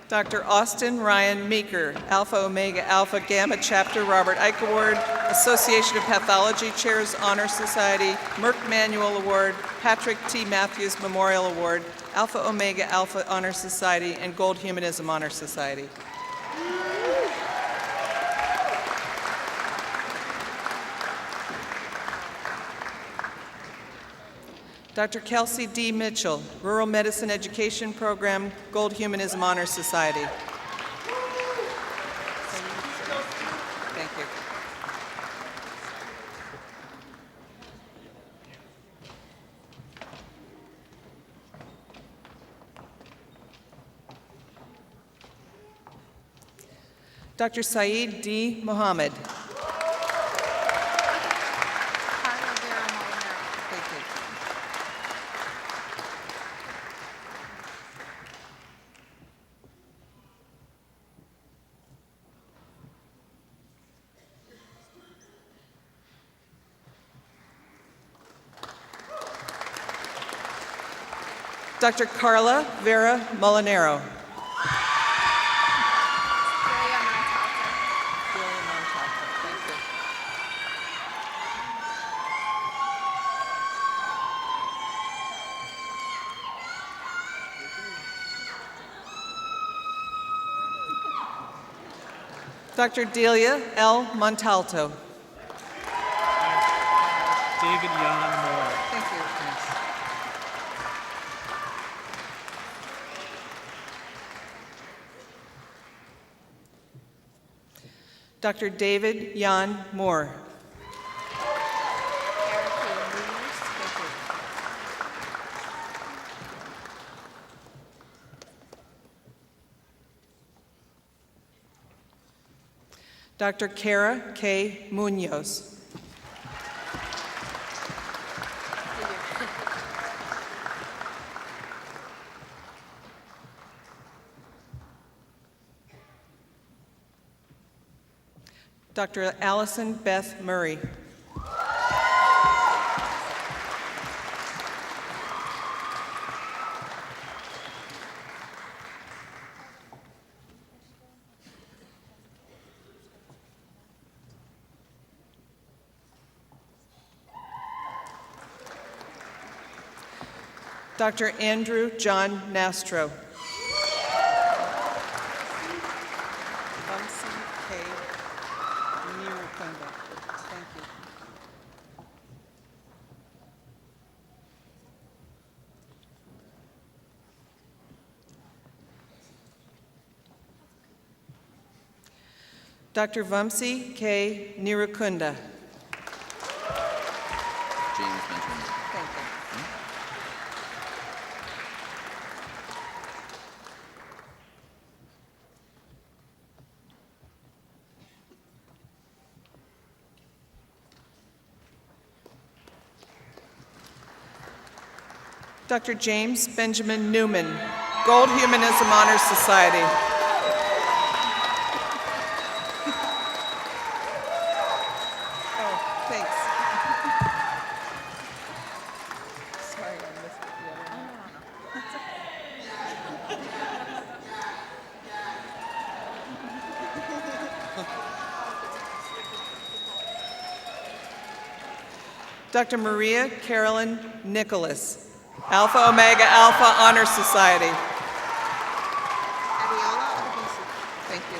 Dr. Austin Ryan Meeker, Alpha Omega Alpha Gamma Chapter Robert Ike Award, Association of Pathology Chairs Honor Society, Merck Manual Award, Patrick T. Matthews Memorial Award, Alpha Omega Alpha Honor Society, and Gold Humanism Honor Society. Dr. Kelsey D. Mitchell, Rural Medicine Education Program, Gold Humanism Honor Society. Thank you. Dr. Saeed D. Mohammed. Dr. Carla Vera Molinero. Dr. Delia L. Montalto. David Jan Moore. Thank you. Dr. David Jan Moore. Dr. Kara K. Munoz. Dr. Allison Beth Murray. Dr. Andrew John Nastro. Thank you. Dr. Vamsi K. Nirukunda. James Benjamin. Thank you. Dr. James Benjamin Newman, Gold Humanism Honor Society. Oh, thanks. Sorry, I missed the other one. Dr. Maria Carolyn Nicholas, Alpha Omega Alpha Honor Society. Thank you.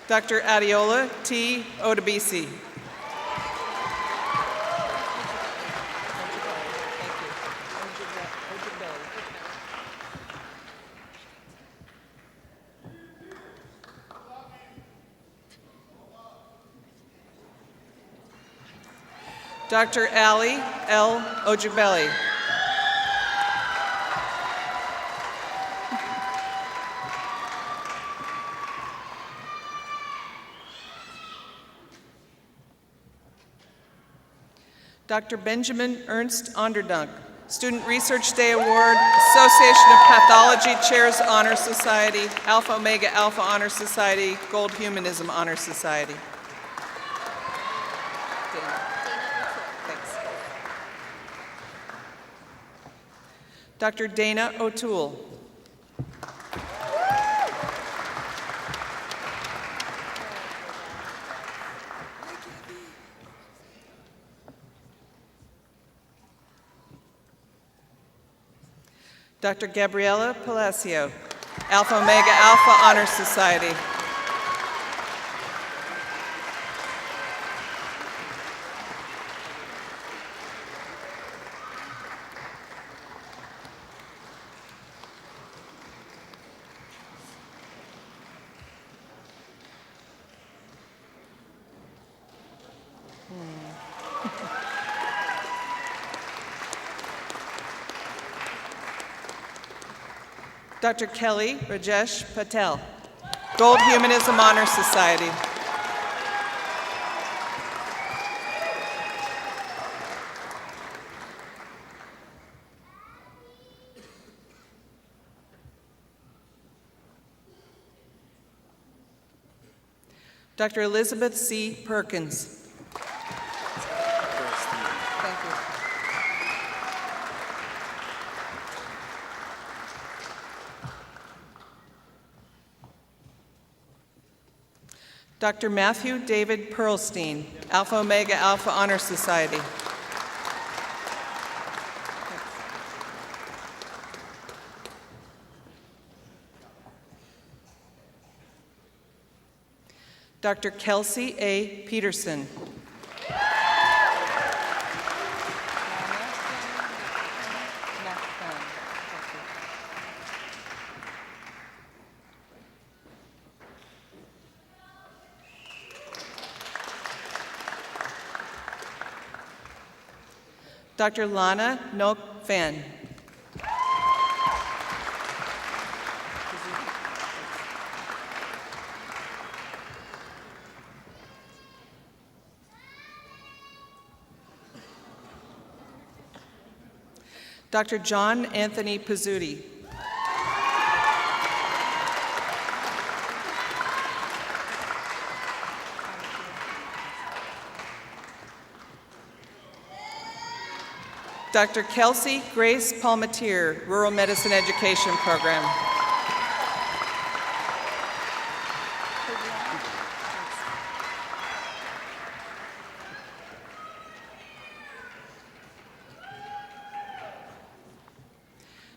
Dr. Adiola T. Odebisi. Dr. Ali L. Ojibeli. Dr. Benjamin Ernst Onderdunk, Student Research Day Award, Association of Pathology Chairs Honor Society, Alpha Omega Alpha Honor Society, Gold Humanism Honor Society. Thanks. Dr. Dana O'Toole. Dr. Gabriela Palacio, Alpha Omega Alpha Honor Society. Dr. Kelly Rajesh Patel, Gold Humanism Honor Society. Dr. Elizabeth C. Perkins. Thank you. Dr. Matthew David Pearlstein, Alpha Omega Alpha Honor Society. Dr. Kelsey A. Peterson. Dr. Lana Nok Van. Dr. John Anthony Pizzuti. Dr. Kelsey Grace Palmatier, Rural Medicine Education Program.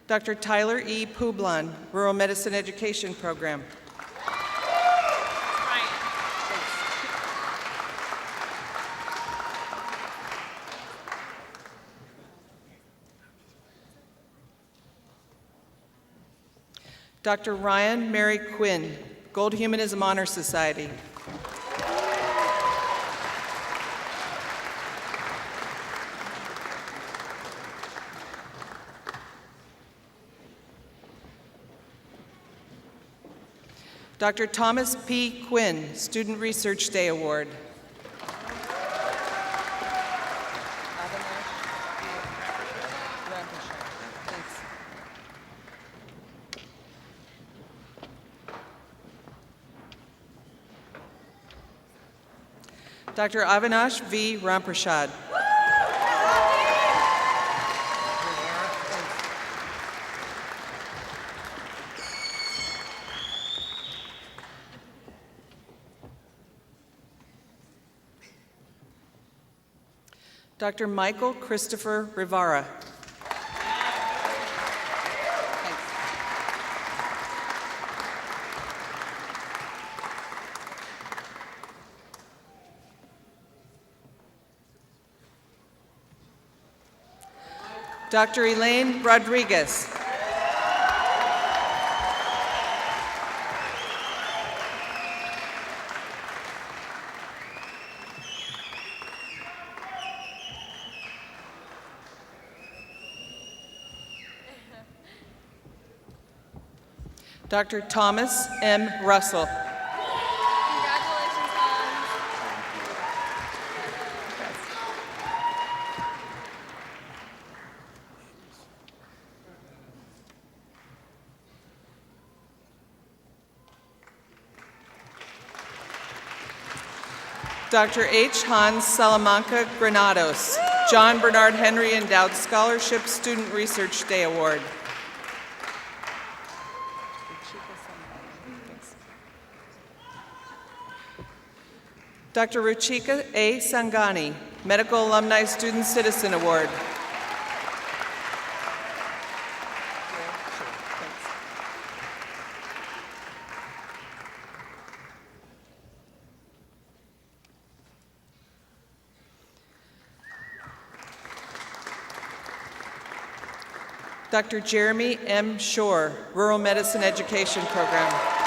Dr. Tyler E. Publon, Rural Medicine Education Program. Dr. Ryan Mary Quinn, Gold Humanism Honor Society. Dr. Thomas P. Quinn, Student Research Day Award. Dr. Avinash V. Ramprasad. Dr. Michael Christopher Rivara. Dr. Elaine Rodriguez. Dr. Thomas M. Russell. Congratulations, Hans. Dr. H. Hans Salamanca Granados, John Bernard Henry Endowed Scholarship Student Research Day Award. Dr. Ruchika A. Sangani, Medical Alumni Student Citizen Award. Dr. Jeremy M. Shore, Rural Medicine Education Program.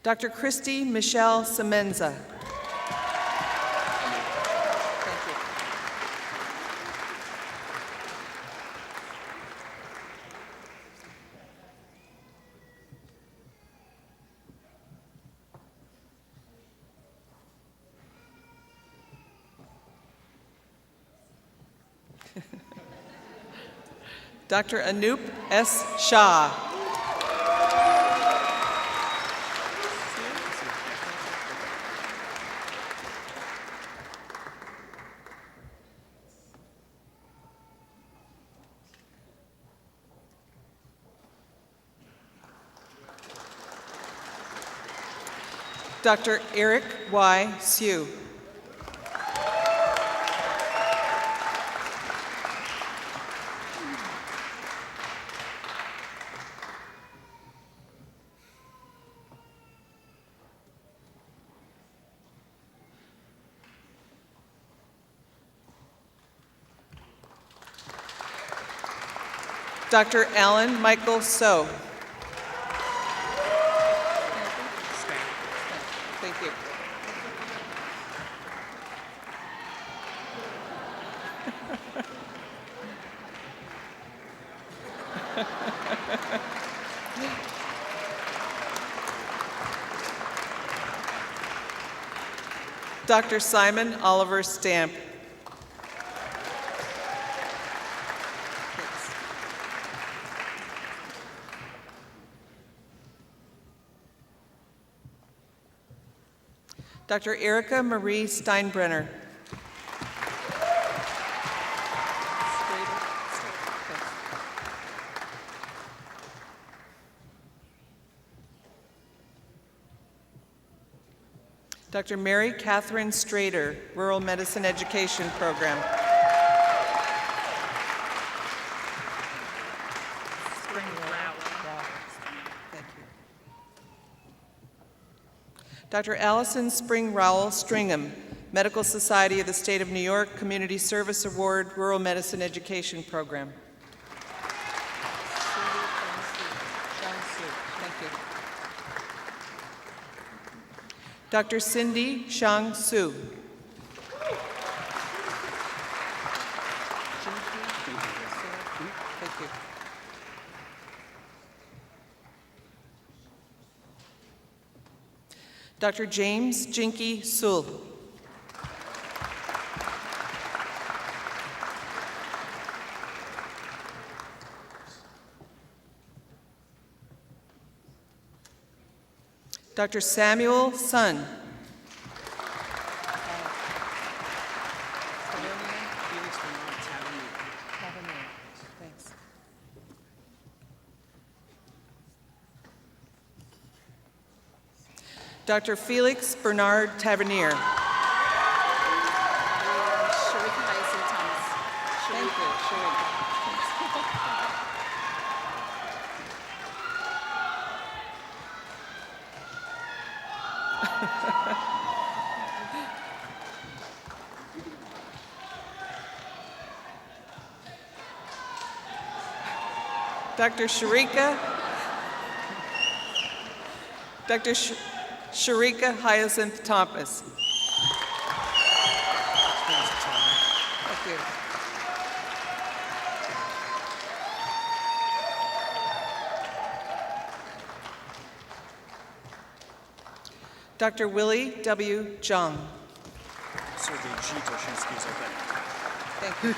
Dr. Christy Michelle Semenza. Dr. Anoop S. Shah. Dr. Eric Y. Sue. Dr. Alan Michael So. Thank you. Dr. Simon Oliver Stamp. Dr. Erica Marie Steinbrenner. Dr. Mary Catherine Strader, Rural Medicine Education Program. Thank you. Dr. Allison Spring Rowell Stringham, Medical Society of the State of New York Community Service Award, Rural Medicine Education Program. Thank you. Dr. Cindy Shang Su. Thank you. Dr. James Jinky Sewell. Dr. Samuel Sun. Thanks. Dr. Felix Bernard Tavernier. Thank you. Dr. Sharika Hyacinth Thomas. Thank you. Dr. Willie W. Jung. Sergey G. Toshinsky is okay. Thank you.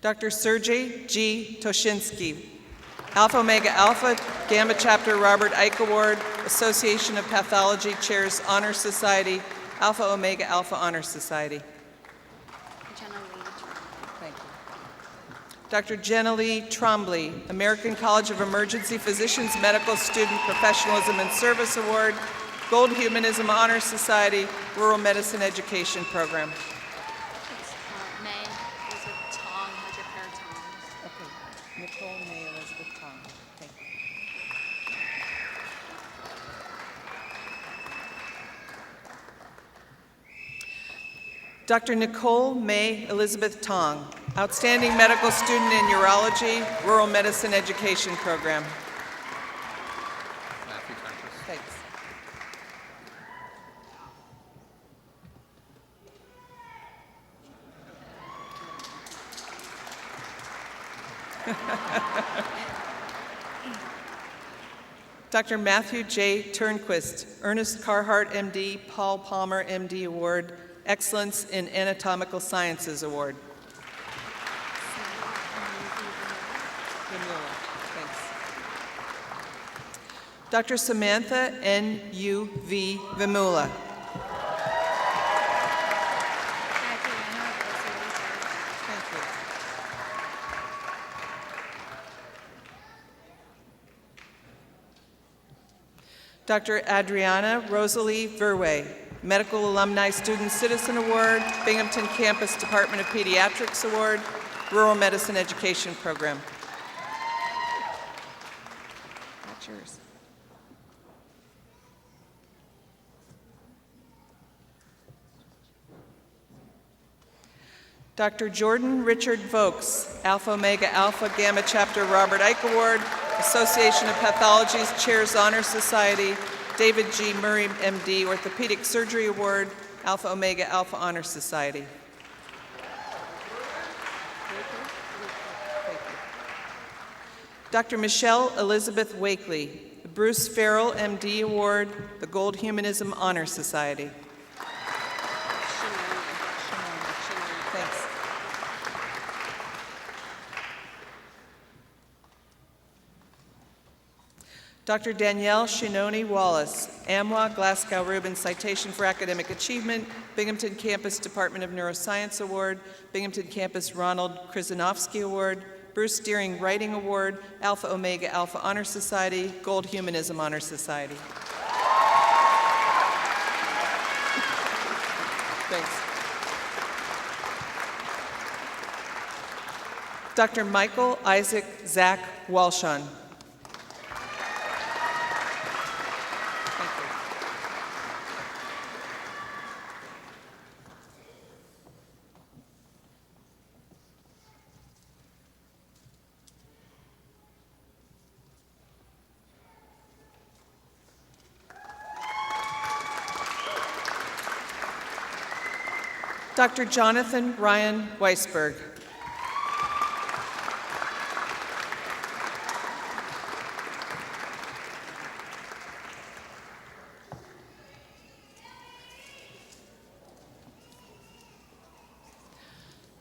Dr. Sergey G. Toshinsky, Alpha Omega Alpha Gamma Chapter Robert Ike Award, Association of Pathology Chairs Honor Society, Alpha Omega Alpha Honor Society. Thank you. Dr. Jenna Lee Trombley, American College of Emergency Physicians Medical Student Professionalism and Service Award, Gold Humanism Honor Society, Rural Medicine Education Program. May Elizabeth Tong has your pair of tongs. Okay, Nicole May Elizabeth Tong. Thank you. Dr. Nicole May Elizabeth Tong, Outstanding Medical Student in Urology, Rural Medicine Education Program. Thanks. Dr. Matthew J. Turnquist, Ernest Carhart, MD, Paul Palmer, MD Award, Excellence in Anatomical Sciences Award. Thanks. Dr. Samantha N.U.V. Vimula. Thank you. Dr. Adriana Rosalie Verwey, Medical Alumni Student Citizen Award, Binghamton Campus Department of Pediatrics Award, Rural Medicine Education Program. That's yours. Dr. Jordan Richard Vokes, Alpha Omega Alpha Gamma Chapter Robert Ike Award, Association of Pathology's Chairs Honor Society, David G. Murray, MD, Orthopedic Surgery Award, Alpha Omega Alpha Honor Society. Dr. Michelle Elizabeth Wakely, the Bruce Farrell, MD Award, the Gold Humanism Honor Society. Thanks. Dr. Danielle Shinoni Wallace, AMWA Glasgow Rubin Citation for Academic Achievement, Binghamton Campus Department of Neuroscience Award, Binghamton Campus Ronald Krzyzanowski Award, Bruce Deering Writing Award, Alpha Omega Alpha Honor Society, Gold Humanism Honor Society. Thanks. Dr. Michael Isaac Zach Walshon. Dr. Jonathan Ryan Weisberg.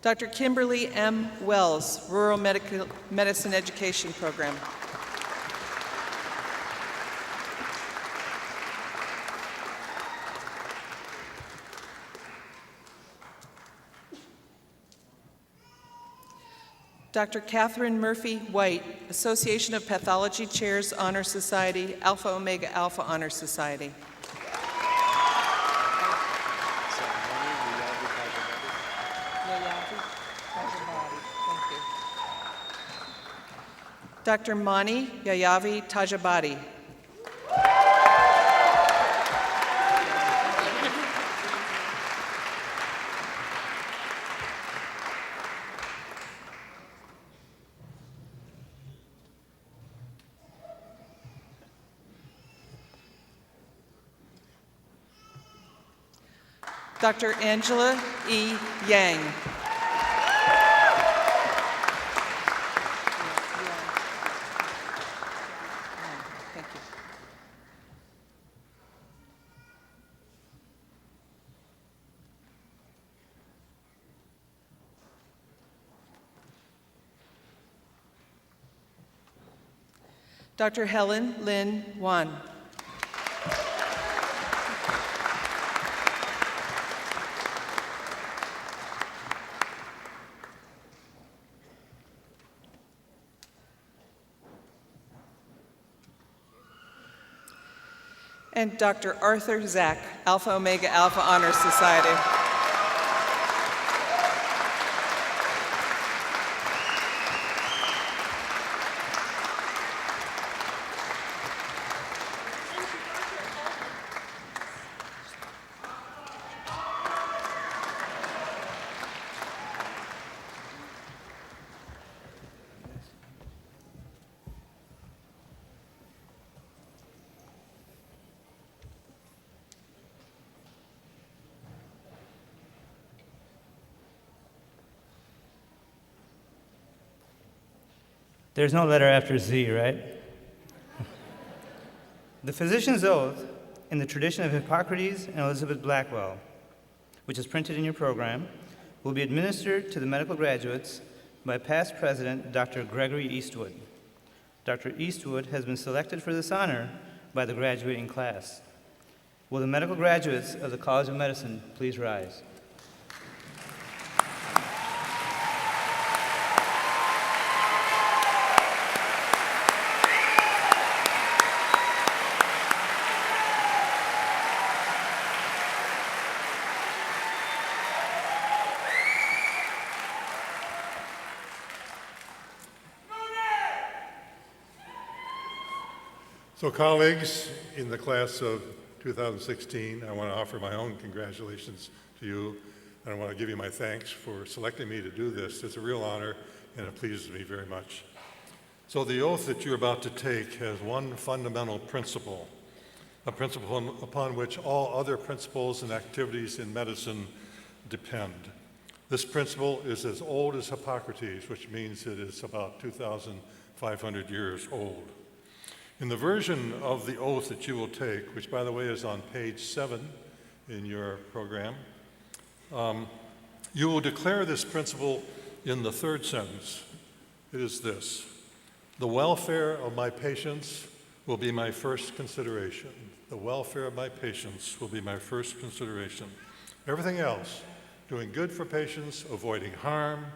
Dr. Kimberly M. Wells, Rural Medicine Education Program. Dr. Catherine Murphy White, Association of Pathology Chairs Honor Society, Alpha Omega Alpha Honor Society. Dr. Mani Yayavi Tajabadi. Dr. Angela E. Yang. Thank you. Dr. Helen Lin Wan. And Dr. Arthur Zack, Alpha Omega Alpha Honor Society. There's no letter after Z, right? The physician's oath in the tradition of Hippocrates and Elizabeth Blackwell, which is printed in your program, will be administered to the medical graduates by past president Dr. Gregory Eastwood. Dr. Eastwood has been selected for this honor by the graduating class. Will the medical graduates of the College of Medicine please rise? So colleagues, in the class of 2016, I want to offer my own congratulations to you, and I want to give you my thanks for selecting me to do this. It's a real honor, and it pleases me very much. So the oath that you're about to take has one fundamental principle, a principle upon which all other principles and activities in medicine depend. This principle is as old as Hippocrates, which means it is about 2,500 years old. In the version of the oath that you will take, which by the way is on page 7 in your program, you will declare this principle in the third sentence. It is this: the welfare of my patients will be my first consideration. The welfare of my patients will be my first consideration. Everything else, doing good for patients, avoiding harm,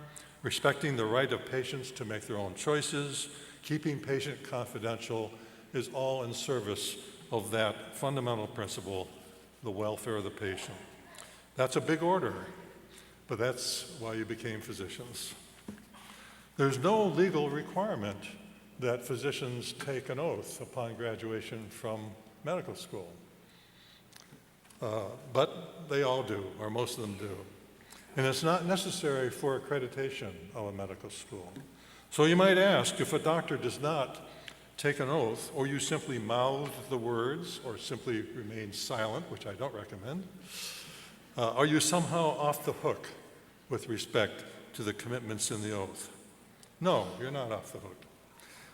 respecting the right of patients to make their own choices, keeping patient confidential, is all in service of that fundamental principle, the welfare of the patient. That's a big order, but that's why you became physicians. There's no legal requirement that physicians take an oath upon graduation from medical school, but they all do, or most of them do. And it's not necessary for accreditation of a medical school. So you might ask, if a doctor does not take an oath, or you simply mouth the words, or simply remain silent, which I don't recommend, are you somehow off the hook with respect to the commitments in the oath? No, you're not off the hook.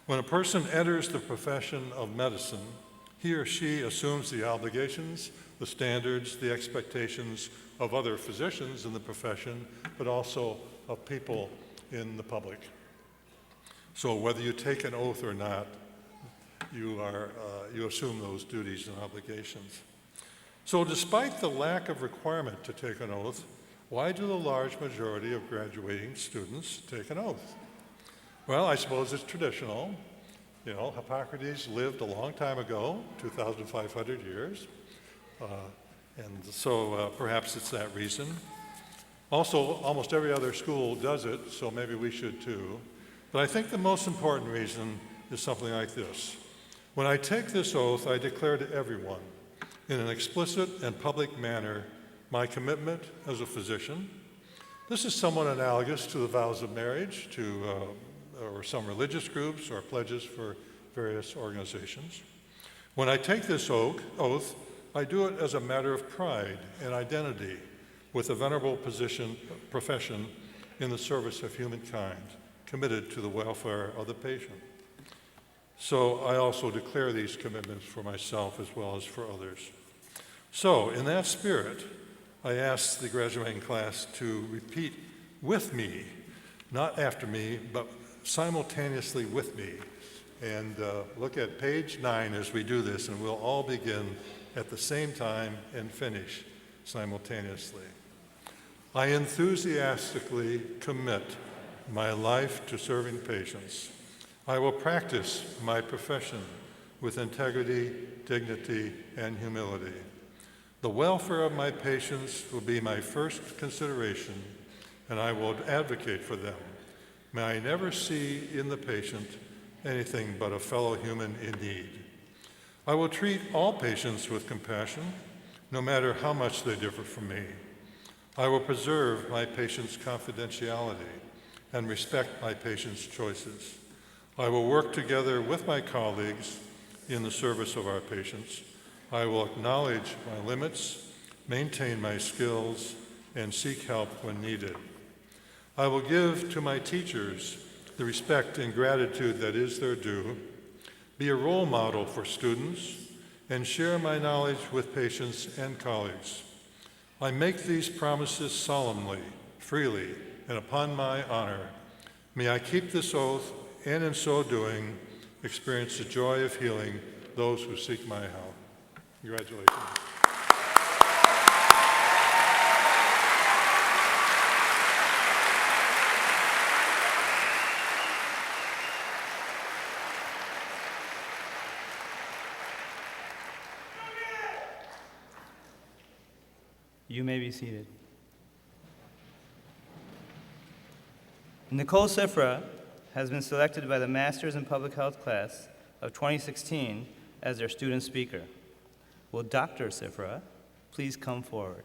When a person enters the profession of medicine, he or she assumes the obligations, the standards, the expectations of other physicians in the profession, but also of people in the public. So whether you take an oath or not, you assume those duties and obligations. So despite the lack of requirement to take an oath, why do the large majority of graduating students take an oath? Well, I suppose it's traditional. You know, Hippocrates lived a long time ago, 2,500 years, and so perhaps it's that reason. Also, almost every other school does it, so maybe we should too. But I think the most important reason is something like this. When I take this oath, I declare to everyone, in an explicit and public manner, my commitment as a physician. This is somewhat analogous to the vows of marriage, or some religious groups, or pledges for various organizations. When I take this oath, I do it as a matter of pride and identity with a venerable profession in the service of humankind, committed to the welfare of the patient. So I also declare these commitments for myself as well as for others. So in that spirit, I ask the graduating class to repeat with me, not after me, but simultaneously with me. And look at page 9 as we do this, and we'll all begin at the same time and finish simultaneously. I enthusiastically commit my life to serving patients. I will practice my profession with integrity, dignity, and humility. The welfare of my patients will be my first consideration, and I will advocate for them. May I never see in the patient anything but a fellow human in need. I will treat all patients with compassion, no matter how much they differ from me. I will preserve my patients' confidentiality and respect my patients' choices. I will work together with my colleagues in the service of our patients. I will acknowledge my limits, maintain my skills, and seek help when needed. I will give to my teachers the respect and gratitude that is their due, be a role model for students, and share my knowledge with patients and colleagues. I make these promises solemnly, freely, and upon my honor. May I keep this oath, and in so doing, experience the joy of healing those who seek my help. Congratulations. You may be seated. Nicole Sifra has been selected by the Masters in Public Health class of 2016 as their student speaker. Will Dr. Sifra please come forward?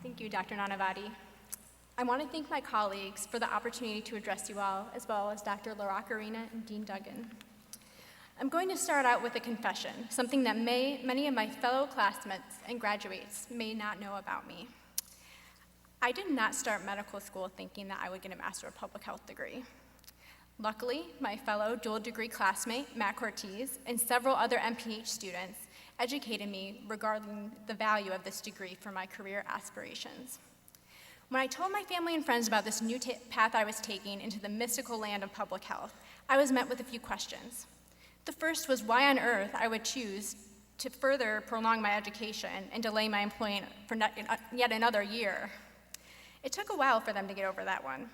Thank you, Dr. Nanavati. I want to thank my colleagues for the opportunity to address you all, as well as Dr. LaRoccarina and Dean Duggan. I'm going to start out with a confession, something that many of my fellow classmates and graduates may not know about me. I did not start medical school thinking that I would get a Master of Public Health degree. Luckily, my fellow dual degree classmate, Matt Cortez, and several other MPH students educated me regarding the value of this degree for my career aspirations. When I told my family and friends about this new path I was taking into the mystical land of public health, I was met with a few questions. The first was why on earth I would choose to further prolong my education and delay my employment for yet another year. It took a while for them to get over that one.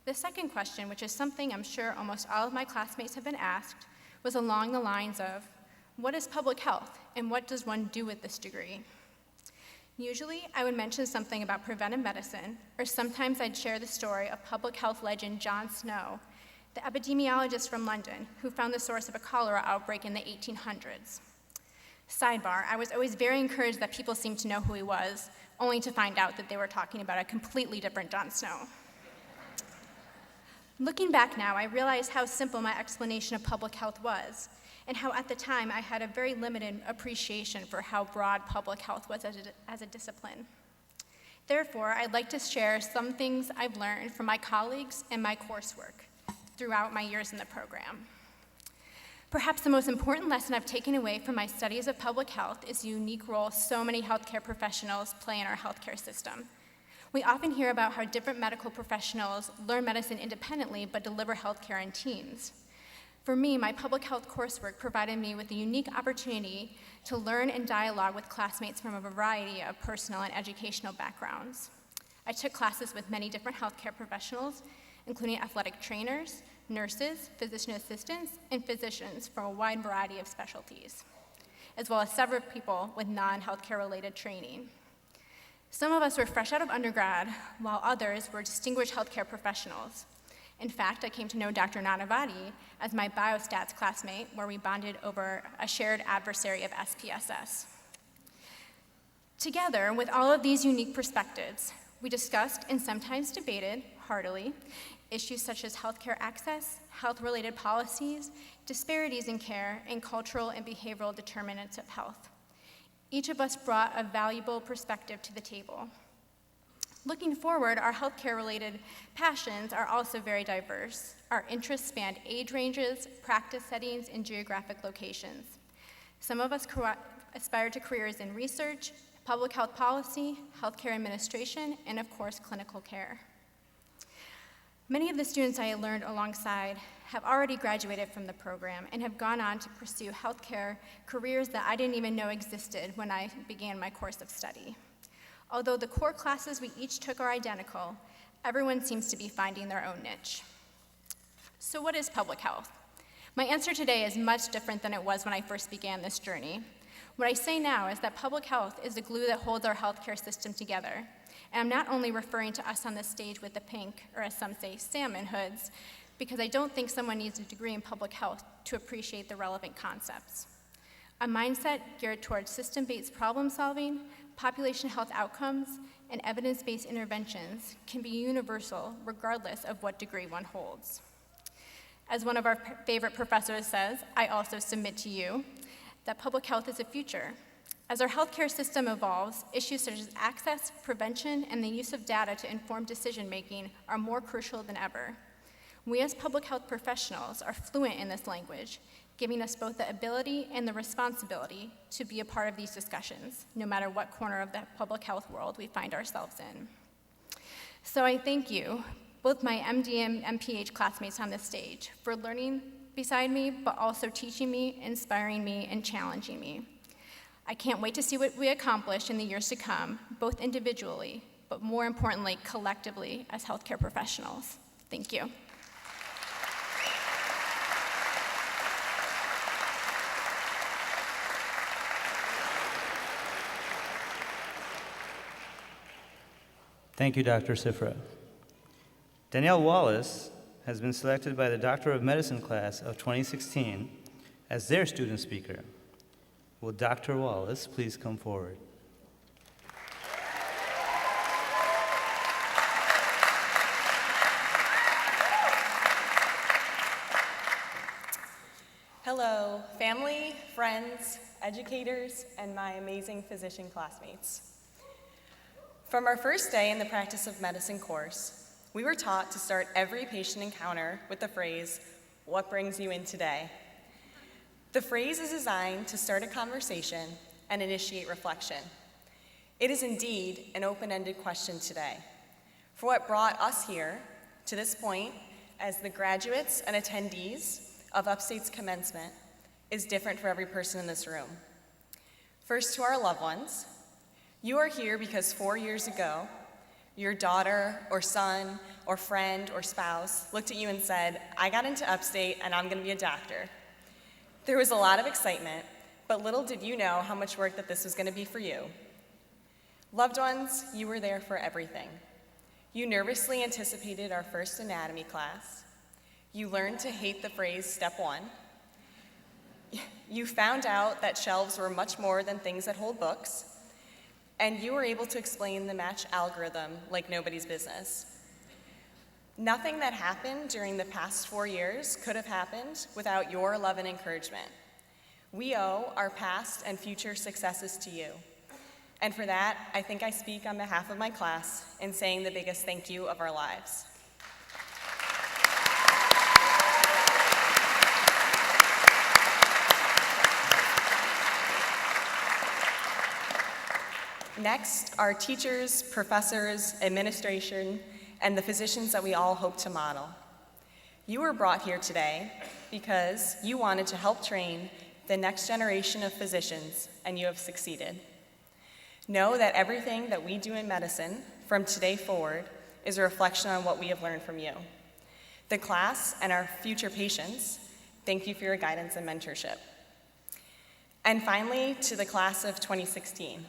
The second question, which is something I'm sure almost all of my classmates have been asked, was along the lines of, what is public health and what does one do with this degree? Usually, I would mention something about preventive medicine, or sometimes I'd share the story of public health legend John Snow, the epidemiologist from London who found the source of a cholera outbreak in the 1800s. Sidebar, I was always very encouraged that people seemed to know who he was, only to find out that they were talking about a completely different John Snow. Looking back now, I realize how simple my explanation of public health was, and how at the time I had a very limited appreciation for how broad public health was as a discipline. Therefore, I'd like to share some things I've learned from my colleagues and my coursework throughout my years in the program. Perhaps the most important lesson I've taken away from my studies of public health is the unique role so many healthcare professionals play in our healthcare system. We often hear about how different medical professionals learn medicine independently but deliver healthcare in teams. For me, my public health coursework provided me with a unique opportunity to learn and dialogue with classmates from a variety of personal and educational backgrounds. I took classes with many different healthcare professionals, including athletic trainers, nurses, physician assistants, and physicians from a wide variety of specialties. as well as several people with non-healthcare related training. Some of us were fresh out of undergrad, while others were distinguished healthcare professionals. In fact, I came to know Dr. Nanavati as my biostats classmate, where we bonded over a shared adversary of SPSS. Together, with all of these unique perspectives, we discussed and sometimes debated heartily issues such as healthcare access, health-related policies, disparities in care, and cultural and behavioral determinants of health. Each of us brought a valuable perspective to the table. Looking forward, our healthcare-related passions are also very diverse. Our interests span age ranges, practice settings, and geographic locations. Some of us aspire to careers in research, public health policy, healthcare administration, and of course, clinical care. Many of the students I learned alongside have already graduated from the program and have gone on to pursue healthcare careers that I didn't even know existed when I began my course of study. Although the core classes we each took are identical, everyone seems to be finding their own niche. So what is public health? My answer today is much different than it was when I first began this journey. What I say now is that public health is the glue that holds our healthcare system together. And I'm not only referring to us on this stage with the pink, or as some say, salmon hoods, because I don't think someone needs a degree in public health to appreciate the relevant concepts. A mindset geared towards system-based problem solving, population health outcomes, and evidence-based interventions can be universal regardless of what degree one holds. As one of our favorite professors says, I also submit to you that public health is the future. As our healthcare system evolves, issues such as access, prevention, and the use of data to inform decision-making are more crucial than ever. We as public health professionals are fluent in this language, giving us both the ability and the responsibility to be a part of these discussions, no matter what corner of the public health world we find ourselves in. So I thank you, both my MD and MPH classmates on this stage, for learning beside me, but also teaching me, inspiring me, and challenging me. I can't wait to see what we accomplish in the years to come, both individually, but more importantly, collectively as healthcare professionals. Thank you. Thank you, Dr. Sifra. Danielle Wallace has been selected by the Doctor of Medicine class of 2016 as their student speaker. Will Dr. Wallace please come forward? Hello, family, friends, educators, and my amazing physician classmates. From our first day in the Practice of Medicine course, we were taught to start every patient encounter with the phrase, "What brings you in today?" The phrase is designed to start a conversation and initiate reflection. It is indeed an open-ended question today. For what brought us here to this point as the graduates and attendees of Upstate's Commencement is different for every person in this room. First, to our loved ones, you are here because 4 years ago, your daughter or son or friend or spouse looked at you and said, "I got into Upstate and I'm gonna be a doctor." There was a lot of excitement, but little did you know how much work that this was gonna be for you. Loved ones, you were there for everything. You nervously anticipated our first anatomy class. You learned to hate the phrase step one. You found out that shelves were much more than things that hold books. And you were able to explain the match algorithm like nobody's business. Nothing that happened during the past 4 years could have happened without your love and encouragement. We owe our past and future successes to you. And for that, I think I speak on behalf of my class in saying the biggest thank you of our lives. Next, our teachers, professors, administration, and the physicians that we all hope to model. You were brought here today because you wanted to help train the next generation of physicians, and you have succeeded. Know that everything that we do in medicine from today forward is a reflection on what we have learned from you. The class and our future patients, thank you for your guidance and mentorship. And finally, to the class of 2016.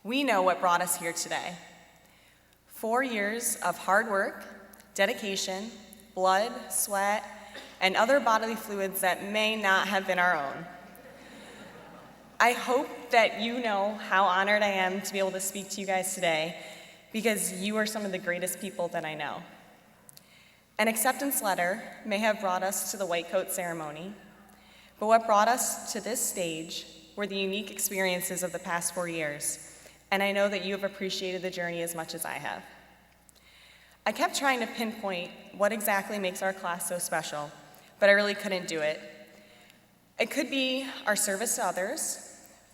We know what brought us here today. 4 years of hard work, dedication, blood, sweat, and other bodily fluids that may not have been our own. I hope that you know how honored I am to be able to speak to you guys today, because you are some of the greatest people that I know. An acceptance letter may have brought us to the white coat ceremony, but what brought us to this stage were the unique experiences of the past 4 years, and I know that you have appreciated the journey as much as I have. I kept trying to pinpoint what exactly makes our class so special, but I really couldn't do it. It could be our service to others,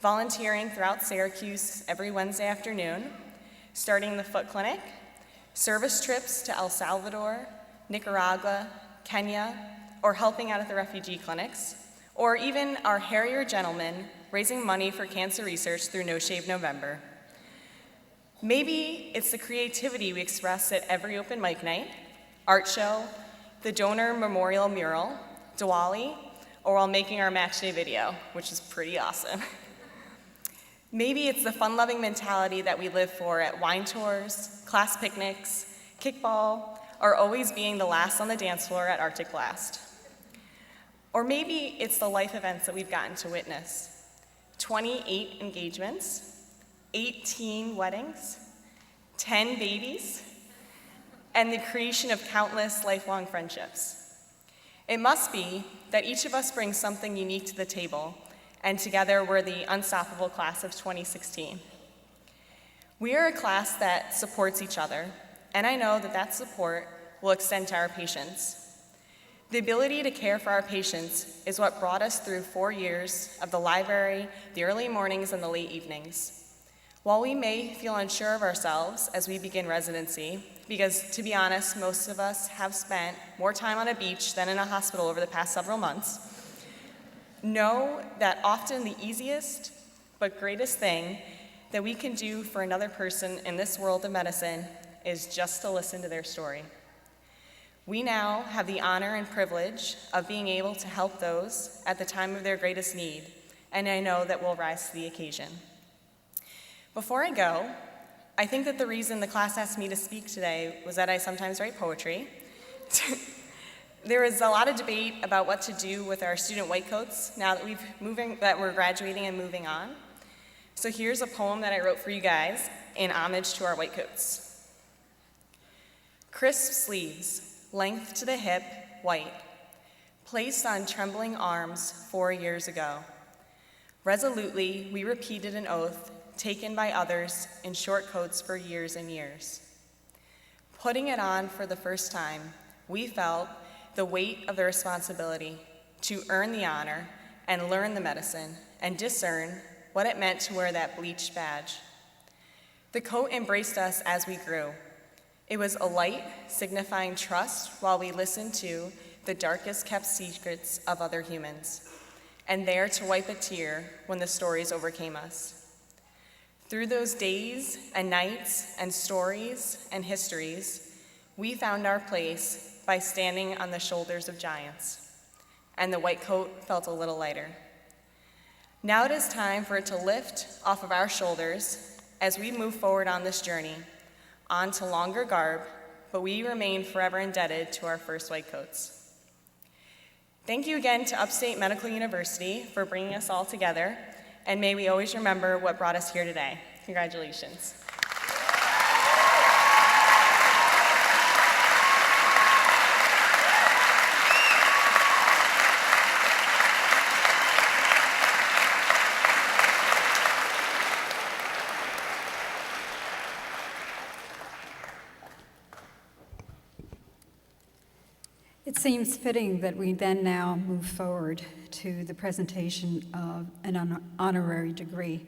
volunteering throughout Syracuse every Wednesday afternoon, starting the foot clinic, service trips to El Salvador, Nicaragua, Kenya, or helping out at the refugee clinics, or even our hairier gentlemen raising money for cancer research through No Shave November. Maybe it's the creativity we express at every open mic night, art show, the donor memorial mural, Diwali, or while making our match day video, which is pretty awesome. Maybe it's the fun-loving mentality that we live for at wine tours, class picnics, kickball, or always being the last on the dance floor at Arctic Blast. Or maybe it's the life events that we've gotten to witness. 28 engagements, 18 weddings, 10 babies, and the creation of countless lifelong friendships. It must be that each of us brings something unique to the table, and together we're the unstoppable class of 2016. We are a class that supports each other, and I know that that support will extend to our patients. The ability to care for our patients is what brought us through 4 years of the library, the early mornings, and the late evenings. While we may feel unsure of ourselves as we begin residency, because to be honest, most of us have spent more time on a beach than in a hospital over the past several months, know that often the easiest but greatest thing that we can do for another person in this world of medicine is just to listen to their story. We now have the honor and privilege of being able to help those at the time of their greatest need, and I know that we'll rise to the occasion. Before I go, I think that the reason the class asked me to speak today was that I sometimes write poetry. There is a lot of debate about what to do with our student white coats now that we're graduating and moving on. So here's a poem that I wrote for you guys in homage to our white coats. Crisp sleeves, length to the hip, white, placed on trembling arms 4 years ago. Resolutely, we repeated an oath taken by others in short coats for years and years. Putting it on for the first time, we felt the weight of the responsibility to earn the honor and learn the medicine and discern what it meant to wear that bleached badge. The coat embraced us as we grew. It was a light signifying trust while we listened to the darkest kept secrets of other humans, and there to wipe a tear when the stories overcame us. Through those days and nights and stories and histories, we found our place by standing on the shoulders of giants, and the white coat felt a little lighter. Now it is time for it to lift off of our shoulders as we move forward on this journey, on to longer garb, but we remain forever indebted to our first white coats. Thank you again to Upstate Medical University for bringing us all together, and may we always remember what brought us here today. Congratulations. It seems fitting that we then now move forward to the presentation of an honorary degree.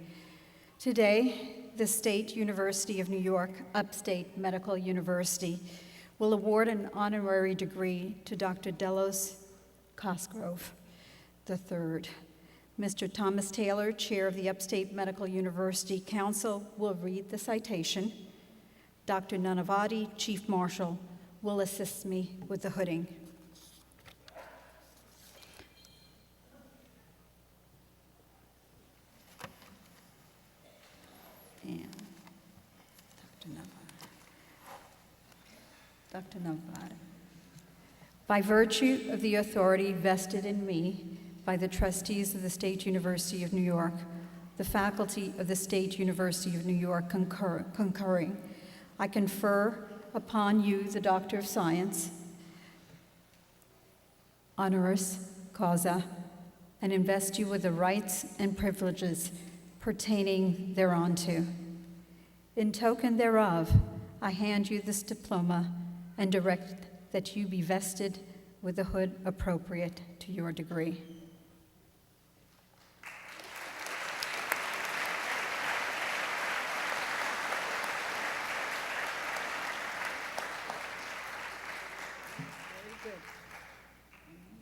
Today, the State University of New York, Upstate Medical University, will award an honorary degree to Dr. Delos Cosgrove III. Mr. Thomas Taylor, Chair of the Upstate Medical University Council, will read the citation. Dr. Nanavati, Chief Marshal, will assist me with the hooding. Dr. Novara. By virtue of the authority vested in me by the trustees of the State University of New York, the faculty of the State University of New York concurring, I confer upon you the Doctor of Science, honoris causa, and invest you with the rights and privileges pertaining thereunto. In token thereof, I hand you this diploma and direct that you be vested with the hood appropriate to your degree.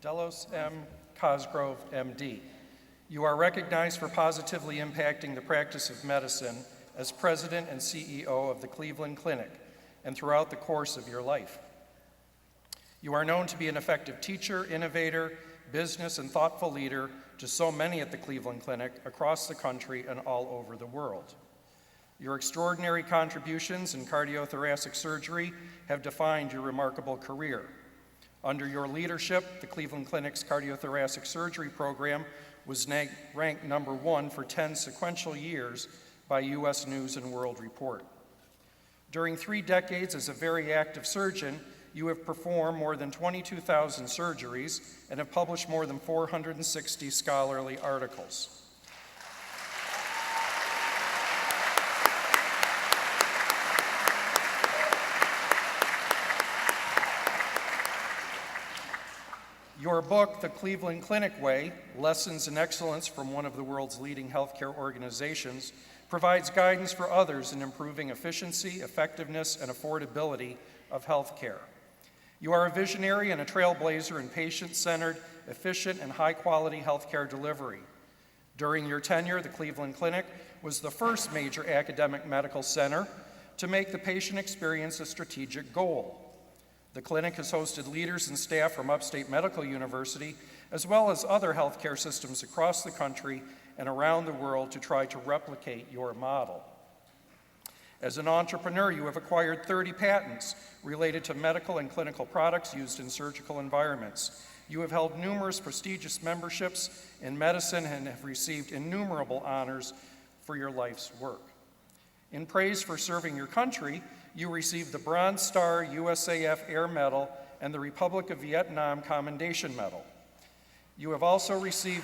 Delos M. Cosgrove, MD. You are recognized for positively impacting the practice of medicine as President and CEO of the Cleveland Clinic and throughout the course of your life. You are known to be an effective teacher, innovator, business, and thoughtful leader to so many at the Cleveland Clinic across the country and all over the world. Your extraordinary contributions in cardiothoracic surgery have defined your remarkable career. Under your leadership, the Cleveland Clinic's cardiothoracic surgery program was ranked number 1 for 10 sequential years by U.S. News and World Report. During 3 decades as a very active surgeon, you have performed more than 22,000 surgeries and have published more than 460 scholarly articles. Your book, The Cleveland Clinic Way, Lessons in Excellence from one of the world's leading healthcare organizations, provides guidance for others in improving efficiency, effectiveness, and affordability of healthcare. You are a visionary and a trailblazer in patient-centered, efficient, and high-quality healthcare delivery. During your tenure, the Cleveland Clinic was the first major academic medical center to make the patient experience a strategic goal. The clinic has hosted leaders and staff from Upstate Medical University, as well as other healthcare systems across the country and around the world to try to replicate your model. As an entrepreneur, you have acquired 30 patents related to medical and clinical products used in surgical environments. You have held numerous prestigious memberships in medicine and have received innumerable honors for your life's work. In praise for serving your country, you received the Bronze Star USAF Air Medal and the Republic of Vietnam Commendation Medal. You have also received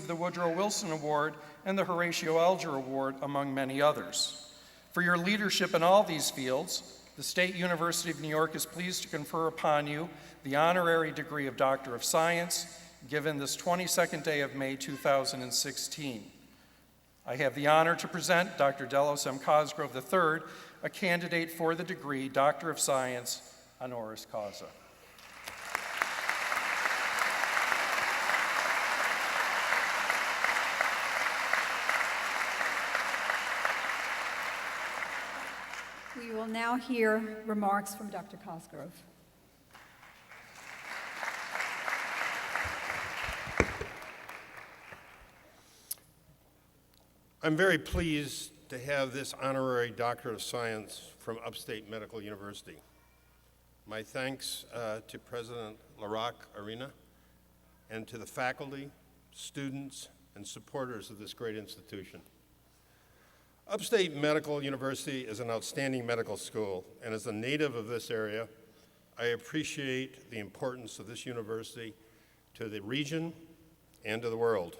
the Woodrow Wilson Award and the Horatio Alger Award, among many others. For your leadership in all these fields, the State University of New York is pleased to confer upon you the honorary degree of Doctor of Science, given this 22nd day of May 2016. I have the honor to present Dr. Delos M. Cosgrove III, a candidate for the degree Doctor of Science, honoris causa. We will now hear remarks from Dr. Cosgrove. I'm very pleased to have this honorary Doctor of Science from Upstate Medical University. My thanks to President Larock Arena and to the faculty, students, and supporters of this great institution. Upstate Medical University is an outstanding medical school, and as a native of this area, I appreciate the importance of this university to the region and to the world.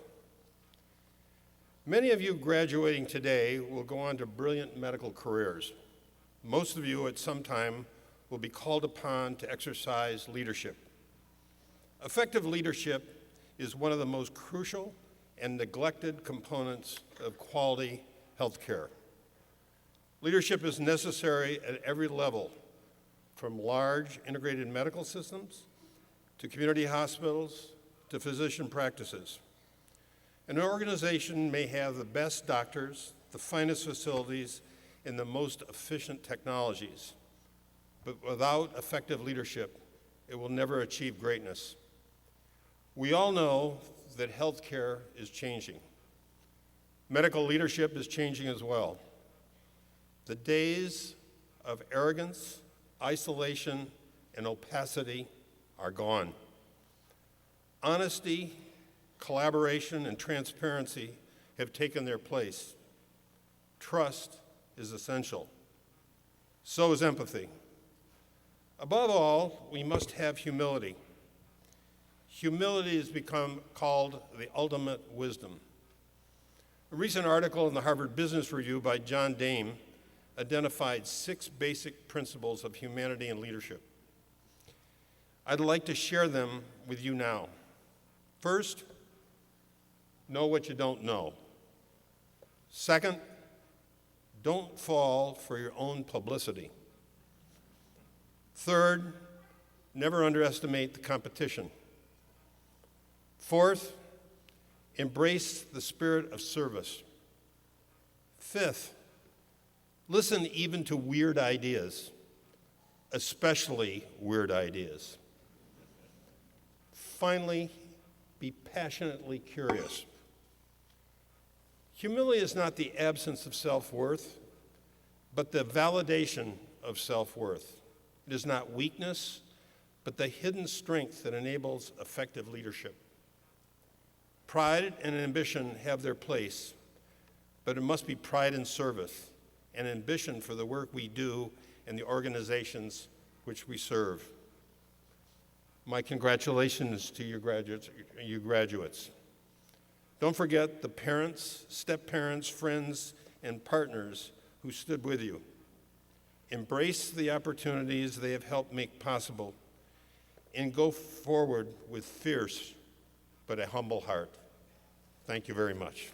Many of you graduating today will go on to brilliant medical careers. Most of you at some time will be called upon to exercise leadership. Effective leadership is one of the most crucial and neglected components of quality healthcare. Leadership is necessary at every level, from large integrated medical systems to community hospitals to physician practices. An organization may have the best doctors, the finest facilities, and the most efficient technologies, but without effective leadership, it will never achieve greatness. We all know that healthcare is changing. Medical leadership is changing as well. The days of arrogance, isolation, and opacity are gone. Honesty, collaboration, and transparency have taken their place. Trust is essential. So is empathy. Above all, we must have humility. Humility has become called the ultimate wisdom. A recent article in the Harvard Business Review by John Dame identified 6 basic principles of humanity and leadership. I'd like to share them with you now. First, know what you don't know. Second, don't fall for your own publicity. Third, never underestimate the competition. Fourth, embrace the spirit of service. Fifth, listen even to weird ideas, especially weird ideas. Finally, be passionately curious. Humility is not the absence of self-worth, but the validation of self-worth. It is not weakness, but the hidden strength that enables effective leadership. Pride and ambition have their place, but it must be pride in service and ambition for the work we do and the organizations which we serve. My congratulations to you graduates. Don't forget the parents, step-parents, friends, and partners who stood with you. Embrace the opportunities they have helped make possible, and go forward with fierce but a humble heart. Thank you very much.